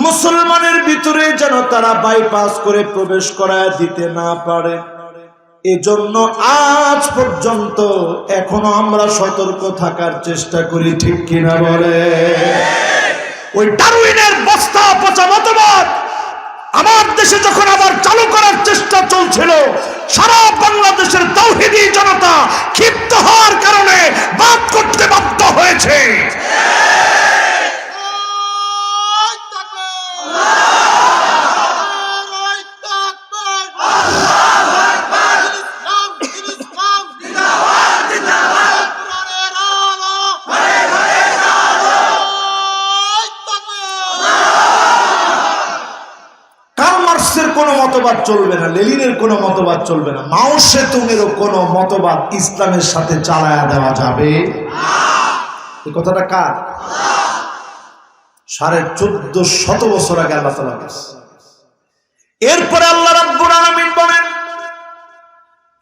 A: মুসলমানের ভিতরে যেন তারা বাইপাস করে প্রবেশ করায় দিতে না পারে। এজন্য আজ পর্যন্ত এখনো আমরা সতর্ক থাকার চেষ্টা করি, ঠিক কিনা বলে? ওই ডারউইনের বস্তা পচা মতবাদ আমার দেশে যখন আবার চালু করার চেষ্টা চলছিল, সারা বাংলাদেশের তাওহীদি জনতা ক্ষিপ্ত হওয়ার কারণে বাদ করতে বাধ্য হয়েছে। কোন মতবাদ চলবে না, লেনিনের কোন মতবাদ চলবে না, মাও সেতুংয়েরও কোন মতবাদ ইসলামের সাথে চালায়া দেওয়া যাবে এই কথাটা কার? 1450 বছর আগে আল্লাহ তাআলা বলেছেন। এরপরে আল্লাহ রাব্বুল আলামিন বলেন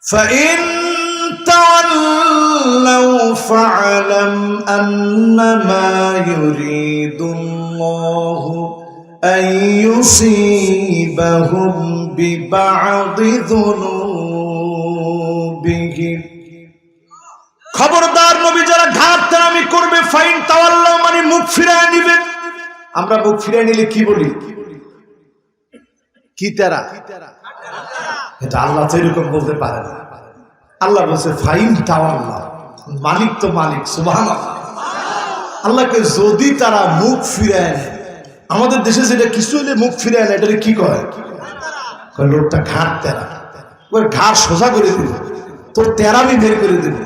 A: ফাইন তাওয়াল্লাউ ফাআলাম আন্নামা ইউরিদুল্লাহু আইয়ুসিবাহুম বিবা'দি যুনুবিহিম। খবরদার, নবী যারা ঘাটতারামি করবে, ফাইন তাওয়াল্লাউ মানে মুখ ফিরায় নিবে। আমরা মুখ ফিরায় নিলে কি বলি? কি তেরা? এটা আল্লাহ তো এরকম বলতে পারে না। আল্লাহ বলছে ফাইন তাওয়াল্লাউ, মালিক তো মালিক, সুবহানাল্লাহ। আল্লাহকে যদি তারা মুখ ফিরায় নেয়, আমাদের দেশে যেটা কিছু হলে মুখ ফিরে আনে, এটা কি কয়? লোকটা ঘাট তেরা, ওর ঘাট সোজা করে দিল, তোর তেরামি বের করে দিল,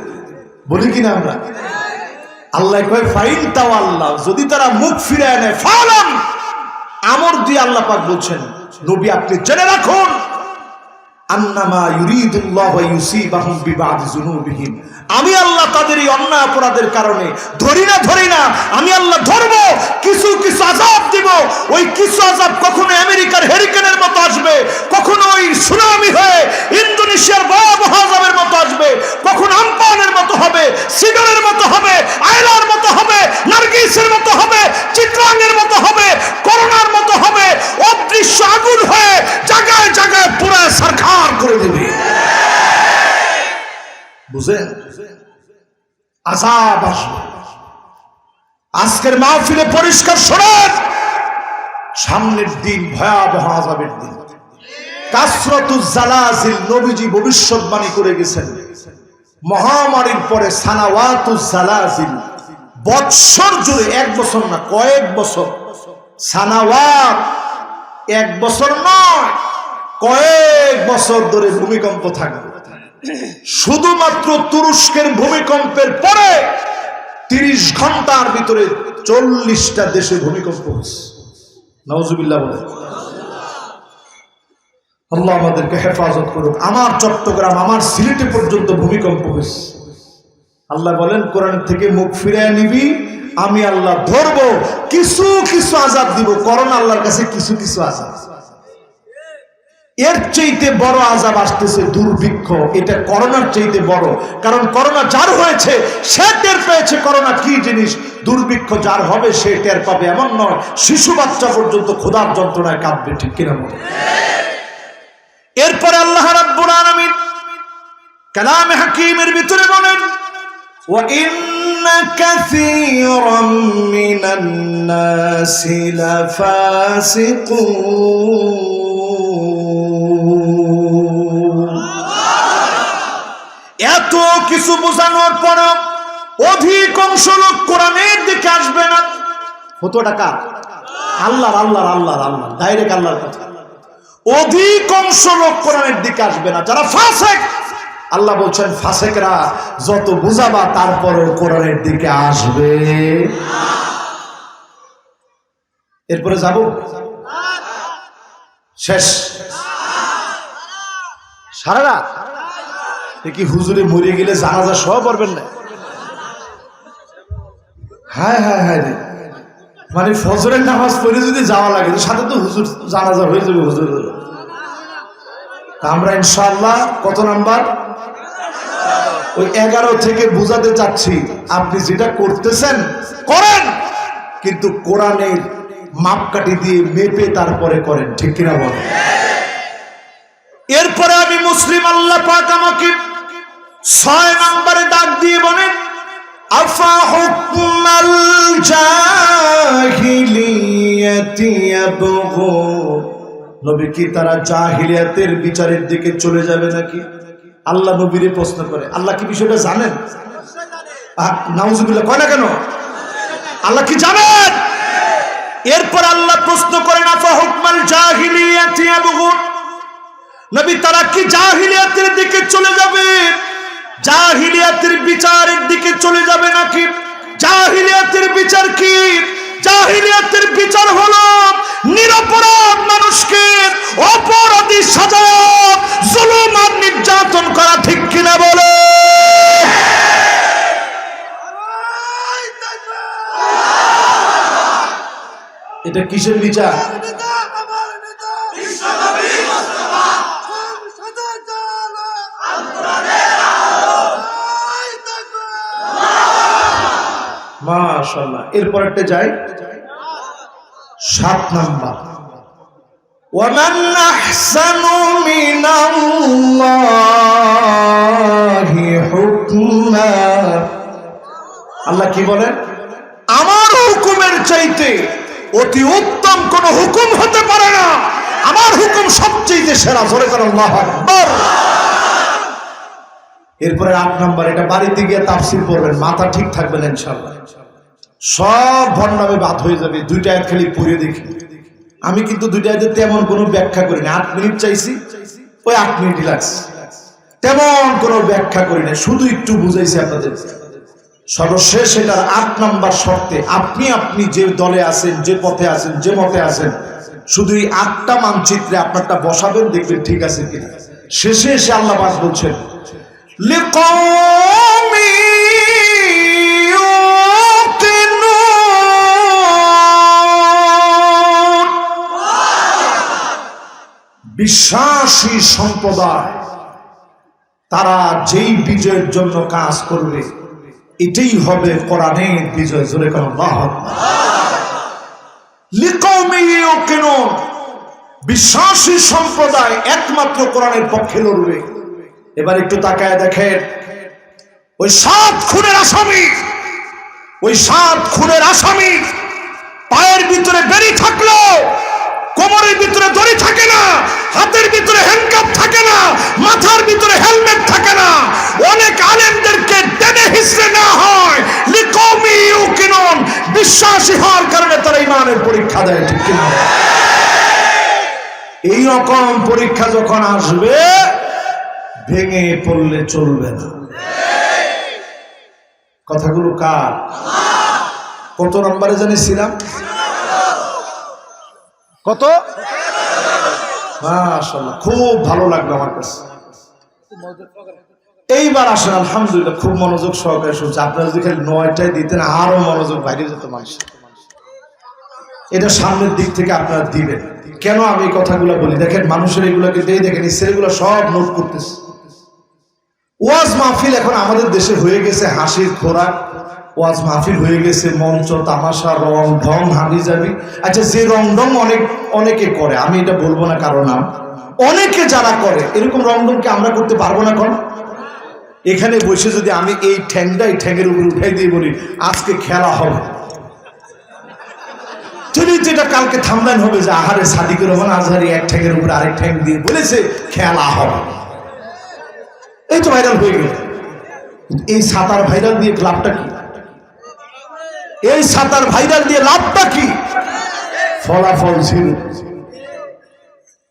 A: বলি কিনা আমরা? আল্লাহ কয় ফাইন তাওয়াল্লাউ, যদি তারা মুখ ফিরে আনে, ফালাম আমর দিয়ে আল্লাহ পাক বলছেন নবী আপনি জেনে রাখুন আন্নামা ইউরিদুল্লাহু আইয়ুসিবাহুম বিবা'দি যুনুবিহিম, আমি আল্লাহ তাদের এই অন্যায় অপরাধের কারণে ধরি না, আমি আল্লাহ ধরবো, কিছু কিছু আযাব দিব। ওই কিছু আযাব কখনো আমেরিকার হেরিকেনের মতো আসবে, কখনো ওই সুনামি হয়ে ইন্দোনেশিয়ার ভয়াবহ আযাবের মতো আসবে, কখনো আমপানের মতো হবে, সিডরের মতো হবে, আয়লার মতো হবে, নার্গিসের মতো হবে, চিত্রাঙ্গের মতো হবে, করোনার মতো হবে, অদৃশ্য আগুন হয়ে জায়গায় জায়গায় পুরো সরকার করে দেবে। বুঝেন? আযাব আসবে। আজকের মাহফিলে পরিষ্কার শোনেন, সামনের দিন ভয়াবহ আযাবের দিন। কাসরাতুজ জালাজিল, নবীজি ভবিষ্যৎবাণী করে গেছেন মহামারীর পরে সানাওয়াতুজ জালাজিল, বৎসর জুড়ে, 1 বছর না কয়েক বছর, সানাওয়াত 1 বছর নয় কয়েক বছর ধরে ভূমিকম্প থাকবে। শুধুমাত্র তুরস্কের ভূমিকম্পের পরে 30 ঘন্টার ভিতরে 40টা দেশে ভূমিকম্প হচ্ছে। নাউজুবিল্লাহ বলে। আল্লাহ আমাদেরকে হেফাজত করুক। আমার চট্টগ্রাম, আমার সিলেটে পর্যন্ত ভূমিকম্প হচ্ছে। আল্লাহ বলেন কোরআন থেকে মুখ ফিরিয়ে নিবি, আমি আল্লাহ ধরবো, কিছু কিছু আযাব দিব। করোনা আল্লাহর কাছে কিছু কিছু আযাব, এর চাইতে বড় আযাব আসতেছে দুর্ভিক্ষ। এটা করোনার চাইতে বড়, কারণ করোনা যার হয়েছে সে টের পেয়েছে করোনা কি জিনিস, দুর্ভিক্ষ যার হবে সে টের পাবে এমন নয়। শিশু বাচ্চা পর্যন্ত ক্ষুধার যন্ত্রণায় কাঁদবে, ঠিক কিনা বলে? এরপরে আল্লাহ রাব্বুল আলামিন কালামে হাকিমের ভিতরে বলেন ওয়া ইন্না কাসীরাম মিনান নাসি লাফাসিকুন। এত কিছু বোঝানোর পর অধিকাংশ লোক কোরআনের দিকে আসবে না। কত টাকা? আল্লাহর আল্লাহর আল্লাহর আল্লাহ, ডাইরেক্ট আল্লাহর কথা। অধিকাংশ লোক কোরআনের দিকে আসবে না। যারা ফাসিক, আল্লাহ বলছেন ফাসেকরা যত বুঝাবা তারপরেও কোরআনের দিকে আসবে। এরপরে যাব শেষ সারা রাত কি হুজুরে মরে গেলে জানাজা সহ পড়বেন না? হ্যাঁ হ্যাঁ হ্যাঁ রে, মানে ফজরের নামাজ পড়ে যদি যাওয়া লাগে সাথে তো হুজুর জানাজা হয়ে যাবে হুজুর। আমরা ইনশাআল্লাহ কত নাম্বার? ওই 11 থেকে বুঝাতে চাচ্ছি আপনি যেটা করতেছেন করেন, কিন্তু কোরআনের মাপকাঠি দিয়ে মেপে তারপরে করেন, ঠিক কিনা বলেন? এরপরে আমি মুসলিম, আল্লাহ পাক আমাকে 6 নম্বরে ডাক দিয়ে বলেন আফা হুকমাল জাহিলিয়াতি ইয়াবগুন, নবী কি তারা জাহিলিয়াতের বিচারের দিকে চলে যাবে নাকি? আল্লাহ নবীরে প্রশ্ন করে। আল্লাহ কি বিষয়টা জানেন? নাউজুবিল্লাহ কয় না কেন? আল্লাহ কি জানেন? এরপর আল্লাহ প্রশ্ন করেন আফা হুকমাল জাহিলিয়াতি ইয়াবগুন, নবী তারা কি জাহিলিয়াতের দিকে চলে যাবে, জাহিলিয়াতের বিচারের দিকে চলে যাবে নাকি? জাহিলিয়াতের বিচার কি? জাহিলিয়াতের বিচার হলো নিরপরাধ মানুষকে অপরাধী সাজায় জুলুম আর নির্যাতন করা, ঠিক কিনা বলে? এটা কিসের বিচার? মাশাআল্লাহ। এরপর একটা যাই 7 নাম্বার, ওয়ামান আহসানু মিনাল্লাহি হুকমা, আল্লাহ কি বলেন? আমার হুকুমের চাইতে অতি উত্তম কোন হুকুম হতে পারে না, আমার হুকুম সবচেয়ে সেরা। জোরে করে আল্লাহু আকবার। এরপরে 8 নাম্বার, এটা বাড়িতে গিয়ে তাফসীর পড়বেন, মাথা ঠিক থাকবে না ইনশাআল্লাহ, সব ভণ্ডামে বাদ হয়ে যাবে। 2টা আয়াত খালি পড়ে দেখি। আমি কিন্তু 2টা আয়াতে তেমন কোনো ব্যাখ্যা করি না, 8 মিনিট চাইছি, ওই 8 মিনিটই লাগছে, তেমন কোনো ব্যাখ্যা করি না, শুধু একটু বুঝাইছি আপনাদের। সর্বশেষ এটার 8 নাম্বার শর্তে আপনি আপনি যে দলে আছেন, যে পথে আছেন, যে মতে আছেন, শুধু এই 8টা মানচিত্রে আপনারটা বসাবেন, দেখবেন ঠিক আছে কিনা। শেষে এসে আল্লাহ পাক বলছেন লিকওমি ইউকিনুন, বিশ্বাসী সম্প্রদায় তারা যেই বিজয়ের জন্য কাজ করবে এটাই হবে কোরআনের বিজয়। জোরে কোন আল্লাহু আকবার। লিকওমি ইউকিনুন, বিশ্বাসী সম্প্রদায় একমাত্র কোরআনের পক্ষে লড়বে। এবার একটু তাকায় দেখেন, ওই 7 খুনের আসামি, ওই 7 খুনের আসামি পায়ের ভিতরে বেড়ি থাকলো, কোমরের ভিতরে দড়ি থাকে না, হাতের ভিতরে হ্যান্ডকাপ থাকে না, মাথার ভিতরে হেলমেট থাকে না, অনেক আলেমদেরকে টেনে হিসড়ে না হয়। লিকওমি ইউকিনুন, বিশ্বাসী হওয়ার কারণে তারা ঈমানের পরীক্ষা দেয়, ঠিক কিনা? এই রকম পরীক্ষা যখন আসবে ভেঙে পড়লে চলবে না। কথাগুলো কার? কত নম্বরে জানিয়েছিলাম? কত? মাশাআল্লাহ, খুব ভালো লাগলো আমার কাছে। এইবার আসেন, আলহামদুলিল্লাহ খুব মনোযোগ সহকারে শুনছি। আপনারা যদি খালি 9টায় দিতেন আরো মনোযোগ বাইরে যেত মানুষ। এটা সামনের দিক থেকে আপনারা দিবেন। কেন আমি এই কথাগুলো বলি দেখেন, মানুষের এগুলোকে দিয়ে দেখেন, এই ছেলেগুলো সব নোট করতেছে। ওয়াজ মাহফিল এখন আমাদের দেশে হয়ে গেছে হাসির খোরাক, ওয়াজ মাহফিল হয়ে গেছে মঞ্চ, তামাশা, রং ঢং, হাবি যাবি। আচ্ছা, যে রং ঢং অনেকে করে, আমি এটা বলবো না কারো নাম, অনেকে যারা করে এরকম রং ঢং কি আমরা করতে পারবো না? কোন এখানে বসে যদি আমি এই ঠ্যাংটা এই ঠ্যাংয়ের উপরে উঠাই দিয়ে বলি আজকে খেলা হবে, যেটা কালকে থামলাইন হবে যে আহারে সাদিকুর রহমান আজহারি এক ঠ্যাংয়ের উপরে আরেক ঠ্যাং দিয়ে বলেছে খেলা হবে, এই তো ভাইরাল হয়ে গেল। এই সাতার ভাইরাল দিয়ে লাভটা কি? এই সাতার ভাইরাল দিয়ে লাভটা কি? ফলাফল ছিল,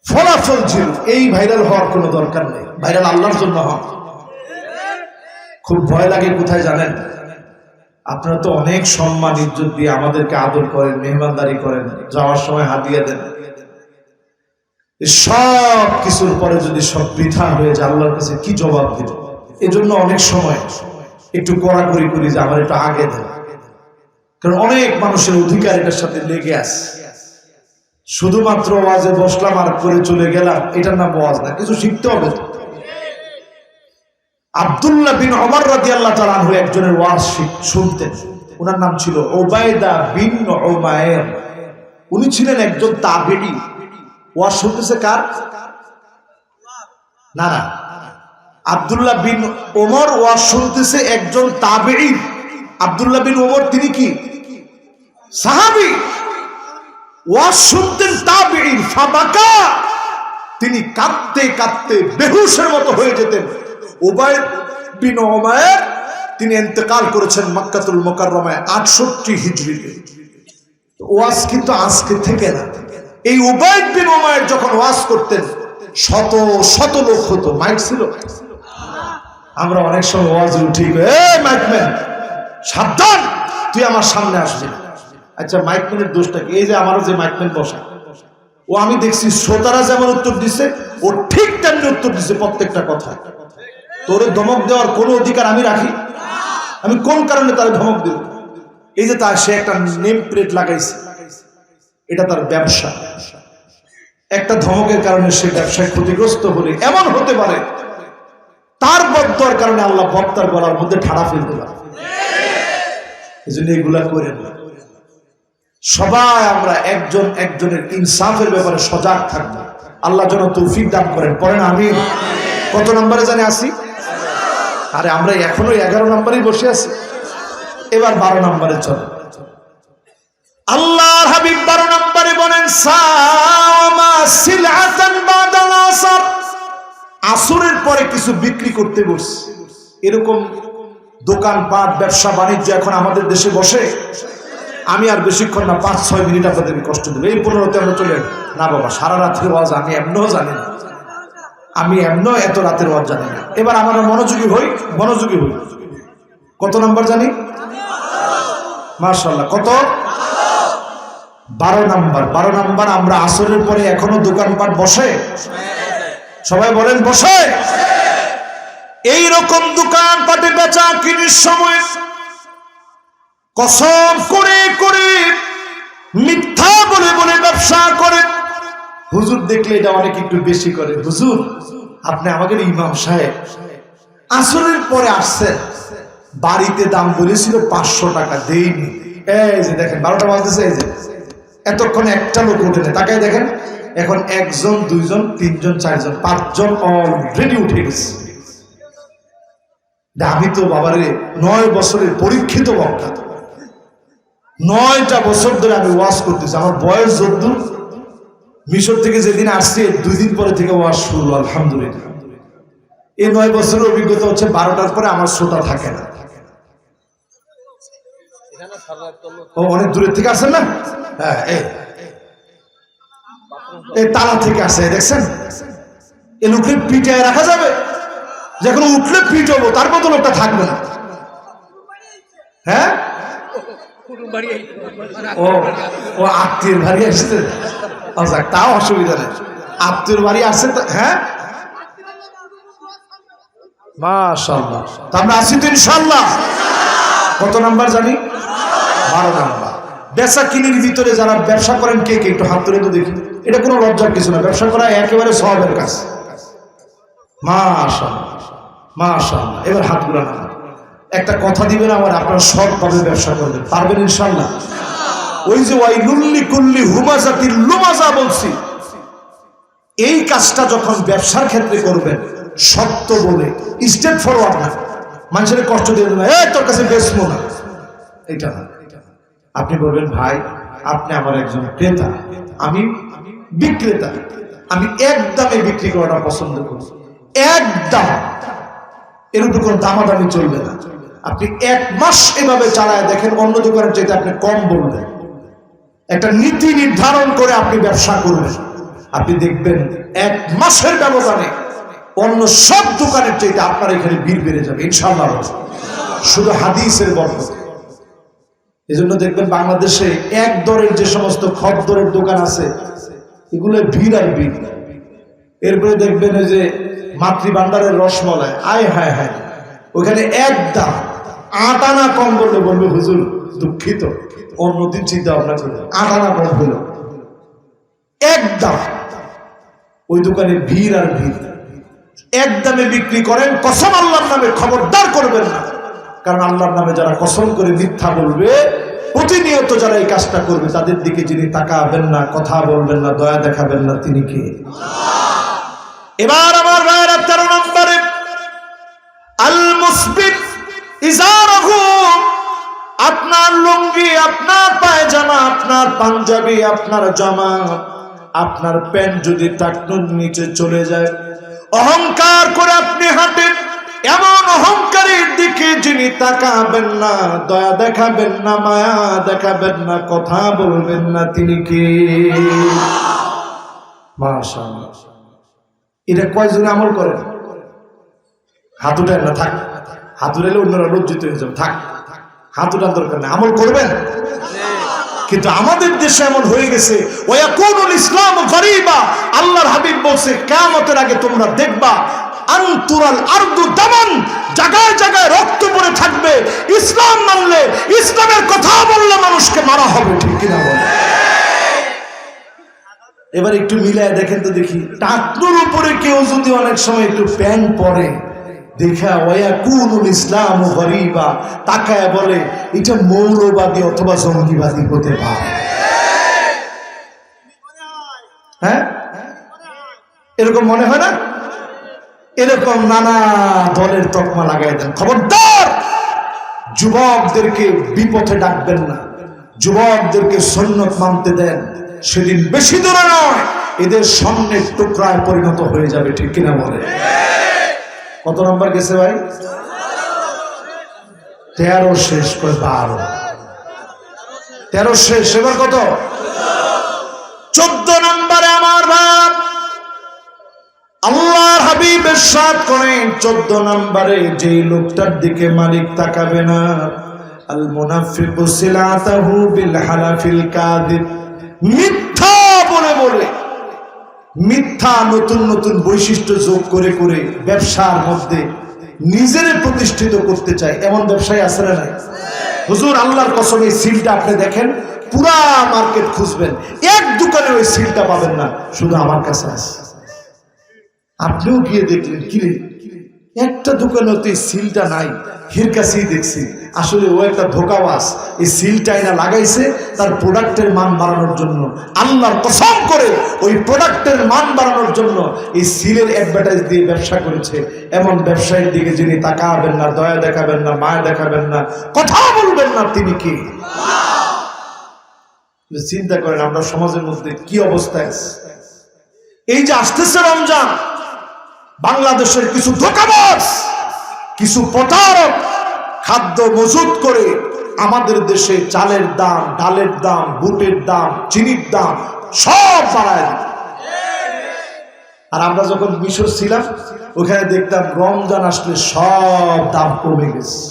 A: ফলাফল ছিল। এই ভাইরাল হওয়ার কোনো দরকার নেই, ভাইরাল আল্লাহর জন্য হয়। খুব ভয় লাগে কোথায় জানেন? আপনারা তো অনেক সম্মান ইজ্জত দিয়ে আমাদেরকে আদর করেন, মেহমানদারি করেন, যাওয়ার সময় হাদিয়া দেন। সব কিছুর পরে যদি সব বৃথা হয়ে যায়, আল্লাহর কাছে কি জবাব দিব? এজন্য অনেক সময় একটু কড়াকড়ি করি যে আমার একটু আগে দেন, কারণ অনেক মানুষের অধিকার এটার সাথে লেগে আছে। শুধুমাত্র ওয়াজে বসলাম আর করে চলে গেলাম, এটার নাম ওয়াজ না, কিছু শিখতে হবে। আব্দুল্লাহ বিন ওমর রাদিয়াল্লাহু তাআলা আনহু একজনের ওয়াজ শুনতেন। ওনার নাম ছিল উবাইদা বিন উমাইর। উনি ছিলেন একজন তাবেঈ। ওয়াজ শুনতেছে কার? না না, আব্দুল্লাহ বিন ওমর ওয়াজ শুনতেছে একজন তাবেঈ। আব্দুল্লাহ বিন ওমর তিনি কি? সাহাবী। ওয়াজ শুনতেন তাবেঈ। ফাবাকা, তিনি কাঁদতে কাঁদতে বেহুশের মতো হয়ে যেতেন। উবাইদ বিন উমাইর তিনি ইন্তেকাল করেছেন মক্কাতুল মুকাররমায় 68 হিজরিতে। ওয়াজ কিন্তু আজকে থেকে না। এই উবাইদ বিন উমাইর যখন ওয়াজ করতেন শত শত লোক হতো। মাইক ছিল? আমরা অনেক সময় ওয়াজে উঠি, মাইকম্যান সাবধান, তুই আমার সামনে আসবি। আচ্ছা, মাইকম্যানের দোষটা কি? এই যে আমারও যে মাইকম্যান বসা, ও আমি দেখছি শ্রোতারা যেমন উত্তর দিছে, ও ঠিক তেমনি উত্তর দিছে প্রত্যেকটা কথা। তোরে ধমক দেওয়ার কোনো অধিকার আমি রাখি? আমি কোন কারণে তার ধমক দেব? এই যে তার সে একটা নেম প্লেট লাগাইছে, এটা তার ব্যবসা। একটা ধমকের কারণে সে ব্যবসায় ক্ষতিগ্রস্ত হলে এমন হতে পারে তার বদদোয়ার কারণে আল্লাহ বক্তার গলার মধ্যে ঠাড়া ফেলতে পারে। এই জন্য এগুলা করে না। সবাই আমরা একজন একজনের ইনসাফের ব্যাপারে সজাগ থাকবো। আল্লাহ যেন তৌফিক দান করেন। পড়েন আমিন। কত নম্বরে জানে আসি? আরে আমরা এখনো 11 নম্বরেই বসে আছি, এবার 12 নম্বরে চলে। আল্লাহর হাবিব 12 নম্বরে বলেন সামা সিলআতান বাদাল আসর। আসরের পরে কিছু বিক্রি করতে বসে। এরকম দোকানপাট ব্যবসা বাণিজ্য এখন আমাদের দেশে বসে। আমি আর বেশিক্ষণ না, 5-6 মিনিট আপনাদেরকে কষ্ট দেবো। এই 15তে আমরা চলে না বাবা, সারা রাত্রের ওয়াজ আমি এমনও জানি না, আমি এমনও এত রাতের ওয়াজ জানি না। এবার আমরা মনোযোগী হই। কত নম্বর জানি? মাশাআল্লাহ, কত? 12 নম্বর। 12 নম্বর। আমরা আসরের পরে এখনো দোকানপাট বসে? সবাই বলেন বসে। এইরকম দোকানপাটে বেচা কিনির সময় কসম করে করে মিথ্যা বলে বলে ব্যবসা করে। হুজুর দেখলে এটা অনেক একটু বেশি করে। হুজুর, আপনি আমাদের ইমাম সাহেব, আসরের পরে আসছেন, বাড়িতে দাম বলেছিল 500 টাকা, দেইনি। এই যে দেখেন 12টা বাজতেছে, এই যে এতক্ষণে একটা লোক উঠে নেই, তাকাই দেখেন এখন 1 জন 2 জন 3 জন 4 জন 5 জন অলরেডি উঠে গেছে। আমি তো বাবারে 9 বছরের পরীক্ষিত বক্তা, 9টা বছর ধরে আমি ওয়াজ করতেছি। আমার বয়স যদ্দূর, মিশর থেকে যেদিন আসছে 2 দিন পরে থেকে ওয়াজ শুরু। আলহামদুলিল্লাহ, এই 9 বছরের অভিজ্ঞতা হচ্ছে 12টার পরে আমার শ্রোতা থাকে না। ও অনেক দূরের থেকে আসেন না? হ্যাঁ, এই তালা থেকে আসে, দেখছেন? এই লোককে পিটায় রাখা যাবে? যখন উঠলে পিট হবো, তারপর তো লোকটা থাকবে না। হ্যাঁ, ও আত্মীয়ের বাড়ি আসছে, তাও অসুবিধা নেই। আত্মীয়ের বাড়ি আসছে, হ্যাঁ মাশাআল্লাহ। তা আমরা আসি তো ইনশাআল্লাহ। কত নাম্বার জানি? 12 নাম্বার। বেচা কিনির ভিতরে যারা ব্যবসা করেন কে কে একটু হাত তুলে তো দেখি। এটা কোনো লজ্জার কিছু না, ব্যবসা করা একেবারে সওয়াবের কাজ। মাশাআল্লাহ মাশাআল্লাহ। এবার হাতগুলো না, একটা কথা দিবেন আমার, আপনারা সৎভাবে ব্যবসা করবেন, পারবেন ইনশাআল্লাহ। ওই যে ওয়াইলুল লিকুল্লি হুমাযাতিল লুমাযা বলছি, এই কাজটা যখন ব্যবসার ক্ষেত্রে করবেন, সত্য বলে, স্টেপ ফরওয়ার্ড না, মানুষের কষ্ট দিয়ে দেবেন, এই তোর কাছে বেচবো না, এটা না। আপনি বলবেন ভাই আপনি আমার একজন ক্রেতা, আমি বিক্রেতা, আমি একদমই বিক্রি করাটা পছন্দ করি, একদম। এর উপর কোনো দামাদামি চলবে না। আপনি 1 মাস এভাবে চালায় দেখেন, অন্য দোকানের চাইতে আপনি কম বলবেন। একটা নীতি নির্ধারণ করে আপনি ব্যবসা করবেন, আপনি দেখবেন 1 মাসের ব্যবধানে অন্য সব দোকানের চাইতে আপনার এখানে ভিড় বেড়ে যাবে ইনশাআল্লাহ, শুধু হাদিসের বরকত। এই জন্য দেখবেন বাংলাদেশে এক দরের যে সমস্ত খদ্দরের দোকান আছে এগুলো ভিড় আর ভিড়। এরপরে দেখবেন ওই যে মাতৃভান্ডারের রসমলাই, আয় হায় হায়, ওখানে এক দাম, 8 আনা কম করলে বলবে হুজুর দুঃখিত, অন্যদিন চিন্তা ভাবনা করবে, 8 আনা কম হইল, এক দাম। ওই দোকানে ভিড় আর ভিড়, এক দামে বিক্রি করেন, কসম আল্লাহর নামে খবরদার করবেন না। কারণ আল্লাহর নামে যারা কসম করে মিথ্যা বলবে, প্রতিনিয়ত যারা এই কাজটা করবে, তাদের দিকে যিনি তাকাবেন না, কথা বলবেন না, দয়া দেখাবেন না, তিনি কে? এবার আমার ভাইয়েরা 13 নম্বরে আল মুসবিত ইজারহু, আপনার লুঙ্গি, আপনার পায়জামা, আপনার পাঞ্জাবি, আপনার জামা, আপনার প্যান্ট যদি টাকনুর নিচে চলে যায়, অহংকার করে আপনি হাঁটেন, এমন অহংকারের দিকে যিনি তাকাবেন না, দয়া দেখাবেন না, মায়া দেখাবেন না, কথা বলবেন না, তিনি কে? মাশাআল্লাহ। এটা কয়জনে আমল করেন? হাত উঠেন না, থাক, হাত উঠাইলে অন্যরা লজ্জিত হয়ে যাবে, থাক, হাত উঠান দরকার নেই, আমল করবেন। কিন্তু আমাদের দেশে এমন হয়ে গেছে, ওয়াকুনুল ইসলাম গরিবা, আল্লাহর হাবিব বলছে কিয়ামতের আগে তোমরা দেখবা আনতুরাল আরদু দামান, জায়গায় জায়গায় রক্ত পড়ে থাকবে। ইসলাম মানলে, ইসলামের কথা বললে মানুষকে মারা হবে, ঠিক কিনা বলে? এবার একটু মিলায় দেখেন তো দেখি, টাকনুর উপরে কেউ যদি অনেক সময় একটু প্যান্ট পরে, দেখা ওয়াকুনুল ইসলাম গরিবা, তাকায় বলে এটা মৌলবাদী অথবা জঙ্গিবাদী হতে পারে। হ্যাঁ, এরকম মনে হয় না? এরকম নানা দলের তকমা লাগাই দেন। খবরদার, যুবকদেরকে বিপথে ডাকবেন না, যুবকদেরকে সুন্নাত মানতে দেন। সেদিন বেশি দূরে নয়, এদের সামনে টুকরায় পরিণত হয়ে যাবে, ঠিক কিনা বলে? কত নম্বর গেছে ভাই? 13 শেষ করে 12, 13 শেষ, এবার কত? 14 নম্বরে আমার ভাব আল্লাহর হাবিব ইরশাদ করেন, 14 নম্বরে যে লোকটার দিকে মালিক তাকাবে না, আল মুনাফিকু সিলাতাহু বিল হালাফিল কাযিব, মিথ্যা বলে বলে, মিথ্যা নতুন নতুন বৈশিষ্ট্য যোগ করে করে ব্যবসার মধ্যে নিজেরে প্রতিষ্ঠিত করতে চায়, এমন ব্যবসায়ী আছে না নাই? হুজুর আল্লাহর কসম, এই সিলটা আপনি দেখেন, পুরা মার্কেট খুঁজবেন, এক দোকানে ওই সিলটা পাবেন না, শুধু আমার কাছে আছে। আপনিও গিয়ে দেখলেন, কিরে একটা দোকানে তো এই সিলটা নাই, হির কাছেই দেখছি, আসলে ও একটা ধোঁকাবাজ, এই সিলটাই না লাগাইছে তার প্রোডাক্টের মান বাড়ানোর জন্য। আল্লাহর কসম করে ওই প্রোডাক্টের মান বাড়ানোর জন্য এই সিলের অ্যাডভার্টাইজ দিয়ে ব্যবসা করেছে। এমন ব্যবসায়ীর দিকে যিনি তাকাবেন না, দয়া দেখাবেন না, মায়া দেখাবেন না, কথা বলবেন না, তিনি কি? চিন্তা করেন আমরা সমাজের মধ্যে কি অবস্থায় আছে। এই যে আসতেছে রমজান, বাংলাদেশের কিছু ধোঁকাবাজ, কিছু প্রতারক খাদ্য মজুত করে আমাদের দেশে চালের দাম, ডালের দাম, বুটের দাম, চিনির দাম সব বাড়ায়। আর আমরা যখন মিশর ছিলাম, ওখানে দেখতাম রমজান আসলে সব দাম কমে গেছে।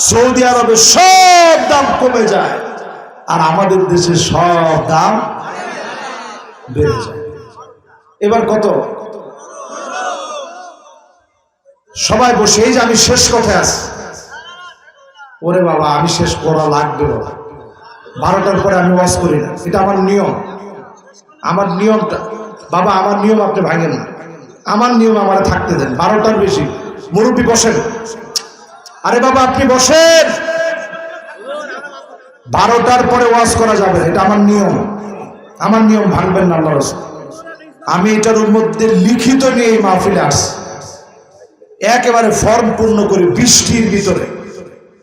A: সৌদি আরবে সব দাম কমে যায়, আর আমাদের দেশে সব দাম বেড়ে যায়। এবার কত? সবাই বসে, এই যে আমি শেষ কথায় আছি, ওরে বাবা আমি শেষ করা লাগবে বাবা, 12টার পরে আমি ওয়াজ করি না, এটা আমার নিয়ম, আমার নিয়মটা বাবা, আমার নিয়ম আপনি ভাঙেন না, আমার নিয়ম আমার থাকতে দেন। 12টার বেশি মুরব্বী বসেন, আরে বাবা আপনি বসেন, 12টার পরে ওয়াজ করা যাবে, এটা আমার নিয়ম, আমার নিয়ম ভাঙবেন না আল্লাহর রাসূল। আমি এটার মধ্যে লিখিত নিয়ে এই মাহফিলে আসছি, একেবারে ফর্ম পূর্ণ করে বৃষ্টির ভিতরে,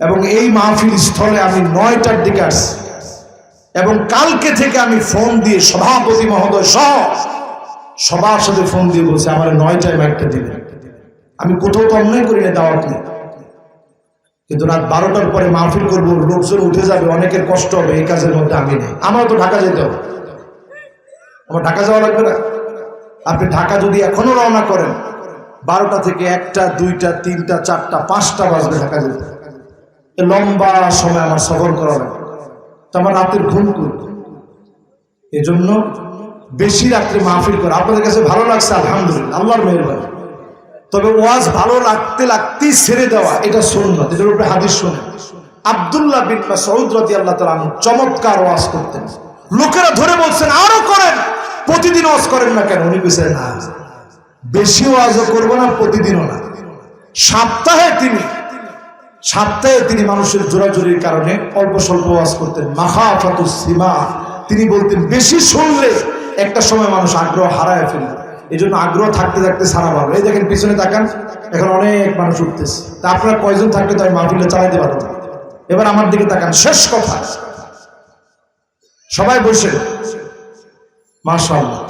A: এবং এই মাহফিল স্থলে আমি 9টার দিকে আসছি, এবং কালকে থেকে আমি ফোন দিয়ে সভাপতি মহোদয় সহ সবার সাথে ফোন দিয়ে বলছি আমার 9টায় মাইকটা দিবে। আমি কোথাও তো অন্যায় করি না, দাওয়াত নেই, কিন্তু রাত 12টার পরে মাহফিল করবো, লোকজন উঠে যাবে, অনেকের কষ্ট হবে, এই কাজের মধ্যে আমি নেই। আমারও তো ঢাকা যেতে হবে, আমার ঢাকা যাওয়া লাগবে না? আপনি ঢাকা যদি এখনো রওনা করেন, 12টা থেকে 1টা 2টা 3টা 4টা 5টা বাজবে ঢাকা যেতে। লম্বা সময় আমার সফর করা লাগে, তো আমার রাতের ঘুম করি। এজন্য বেশি রাত্রে মাহফিল করে। আপনাদের কাছে ভালো লাগছে আলহামদুলিল্লাহ, আল্লাহর মেহেরবানি। তবে ওয়াজ ভালো লাগতে লাগতেই ছেড়ে দেওয়া এটা সুন্নাত, এটার উপরে হাদিস শুনে। আব্দুল্লাহ বিন মাসউদ রাদিয়াল্লাহু তাআলা আনহু চমৎকার ওয়াজ করতেন। লোকেরা ধরে বলছেন আরো করেন, প্রতিদিন ওয়াজ করেন না কেন? উনি বলছেন না, বেশি ওয়াজও করবো না, প্রতিদিনও না। সপ্তাহে তিনি মানুষের জোরাজুরির কারণে অল্প স্বল্প ওয়াজ করতেন। মাখাফাতুস সিমা, তিনি বলতেন বেশি শুনলে একটা সময় মানুষ আগ্রহ হারায় ফেলবে, এই জন্য আগ্রহ থাকতে থাকতে সারা পাবে। এই দেখেন পিছনে তাকান, এখন অনেক মানুষ উঠতেছে। তা আপনারা কয়জন থাকলে তো আমি মাহফিলটা চালাইতে পারবো না। এবার আমার দিকে তাকান, শেষ কথা, সবাই বসে মাশাআল্লাহ।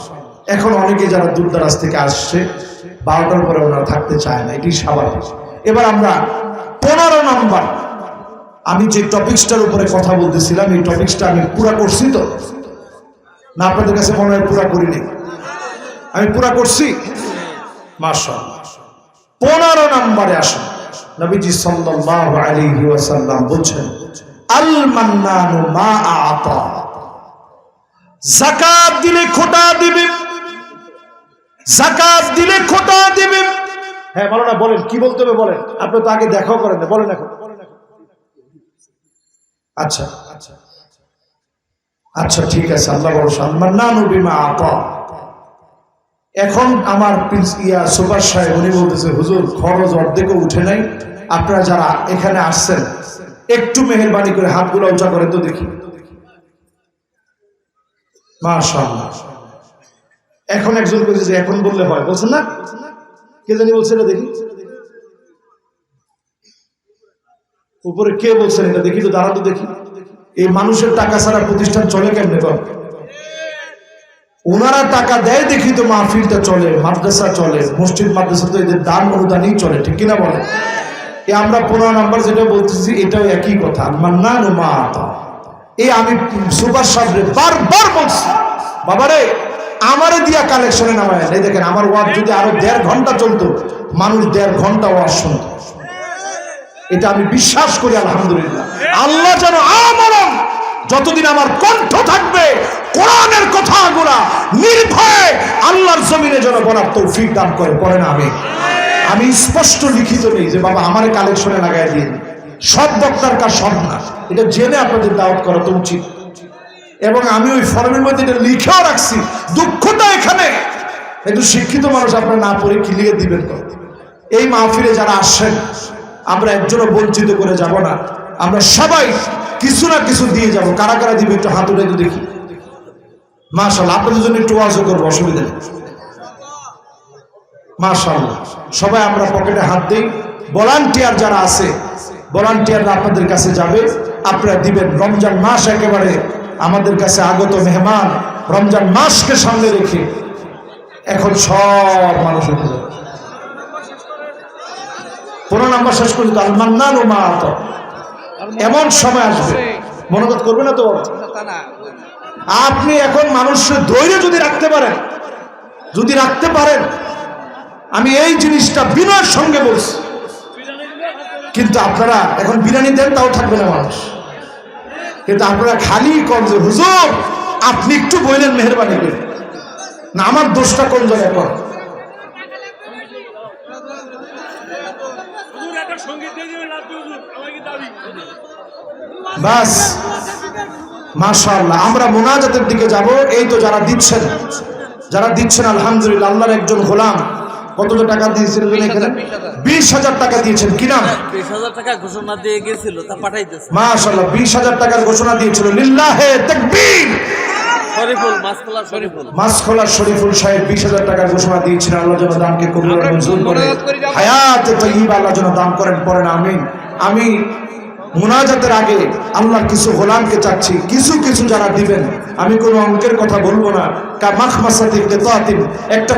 A: এখন অনেকে যারা দূর দারাজ থেকে আসছে 12টার পরে ওনারা থাকতে চায় না, এটি স্বাভাবিক। এবার আমরা 15 নম্বর, আমি যে টপিকসটার উপরে কথা বলতেছিলাম, এই টপিকসটা আমি পুরা করছি তো না? আপনাদের কাছে মনে হয় পুরা করিনি? আমি পুরা করছি মাশাআল্লাহ। 15 নম্বরে আসেন, নবীজি সাল্লাল্লাহু আলাইহি ওয়াসাল্লাম বলছেন আল মান্নানু মা আতা, যাকাত দিলে খোটা দিবে, যাকাত দিলে খোটা দিবে। হ্যাঁ বলো না, বলেন কি বলতে হবে বলেন। আপনি তো আগে দেখাও করেন না, বলেন এখন। আচ্ছা আচ্ছা ঠিক আছে, আল্লাহ ভরসা। আল মান্নানু বিমা আতা। এখন আমার সুপার সাহেব উনি বলতেছে হুজুর খরচ অর্ধেকও উঠে নাই, আপনারা যারা এখানে আসছেন একটু মেহেরবানি করে হাতগুলো উঁচা করেন তো দেখি। মাশাআল্লাহ। এখন একজন বলছে যে এখন বললে হয়, বলছেন না? কে জানি বলছে এটা দেখি, উপরে কে বলছেন এটা দেখি তো, দাঁড়া তো দেখি। এই মানুষের টাকা ছাড়া প্রতিষ্ঠান চলে কেমনে? ওনারা টাকা দেয় দেখি তো মাহফিলটা চলে, মাদ্রাসা চলে, মসজিদ মাদ্রাসা তো এদের দান অনুদানই চলে, ঠিক কিনা বলে? আমরা 15 নম্বর যেটা বলতেছি এটাও একই কথা, মান্নানু মা আতা। এই আমি সুপার সাহেবরে বারবার বলছি, বাবারে আমারে দিয়া কালেকশনে নামায়। এই দেখেন আমার ওয়াজ যদি আরো 1.5 ঘন্টা চলতো, মানুষ 1.5 ঘন্টা ওয়াজ শুনতো। এটা আমি বিশ্বাস করি আলহামদুলিল্লাহ। আল্লাহ যেন আমরণ যতদিন আমার কণ্ঠ থাকবে কোরআনের কথাগুলা নির্ভয়ে আল্লাহর জমিনে যেন বলার তৌফিক দান করে। পড়ে না আমি স্পষ্ট লিখিত নেই যে বাবা আমারে কালেকশনে লাগাই দিয়ে, সব বক্তার কাজ সব না, এটা জেনে আপনাদের দাওয়াত করা তো উচিত। এবং আমি ওই ফর্মের মধ্যে এটা লিখেও রাখছি। দুঃখটা এখানে একটু শিক্ষিত মানুষ আপনারা না পড়ে ক্লিয়ে দিবেন তো। এই মাহফিলে যারা আসছেন আমরা একজনও বঞ্চিত করে যাব না, আমরা সবাই কিছু না কিছু দিয়ে যাব। কারা কারা দিবে একটু হাত উঠে দেখি। মাশাআল্লাহ, আপনাদের জন্য একটু ওয়াজও করবো, অসুবিধা নেই। মাশাআল্লাহ, সবাই আমরা পকেটে হাত দিই। ভলান্টিয়ার যারা আছে, ভলান্টিয়াররা আপনাদের কাছে যাবে, আপনারা দিবেন। রমজান মাস একেবারে আমাদের কাছে আগত মেহমান, রমজান মাসকে সামনে রেখে এখন সব মানুষ উঠে যাবে। 15 নম্বর শেষ করি তো, আল মান্নানু মা আতা। এমন সময় আসবে, মনোগত করবে না তো। আপনি এখন মানুষের ধৈর্য যদি রাখতে পারেন, আমি এই জিনিসটা বিনয়ের সঙ্গে বলছি। কিন্তু আপনারা এখন বিরিয়ানি দেন তাও থাকবে না মানুষ, কিন্তু আপনারা খালি কম যে হুজুর আপনি একটু বললেন মেহেরবানি করে না, আমার দোষটা কোন জায়গায় কর। বাস মাশাআল্লাহ, আমরা মুনাজাতের দিকে যাব। এই তো যারা দিচ্ছেন আলহামদুলিল্লাহ, আল্লাহর একজন গোলাম কত টাকা দিয়েছিলেন এখানে? 20,000 টাকা দিয়েছেন। কি নাম?
B: 20,000 টাকা ঘোষণা দিয়ে গিয়েছিল, তা পাঠাইতেছে।
A: মাশাআল্লাহ, 20,000 টাকার ঘোষণা দিয়েছিল। লিল্লাহে তাকবীর। মাসখোলা শরীফুল সাহেব 20,000 টাকার ঘোষণা দিয়েছিলেন। আল্লাহ যেন দানকে কবুল করে মঞ্জুর করে, হায়াতে তাইয়্যিবা আল্লাহ যেন দান করেন। পড়েন আমিন। আমি মুনাজাতের আগে আল্লাহর কিছু গোলামকে চাচ্ছি, কিছু যারা দিবেন, আমি কোনো অঙ্কের কথা বলবো না, কা মাখমাসাতিক একটা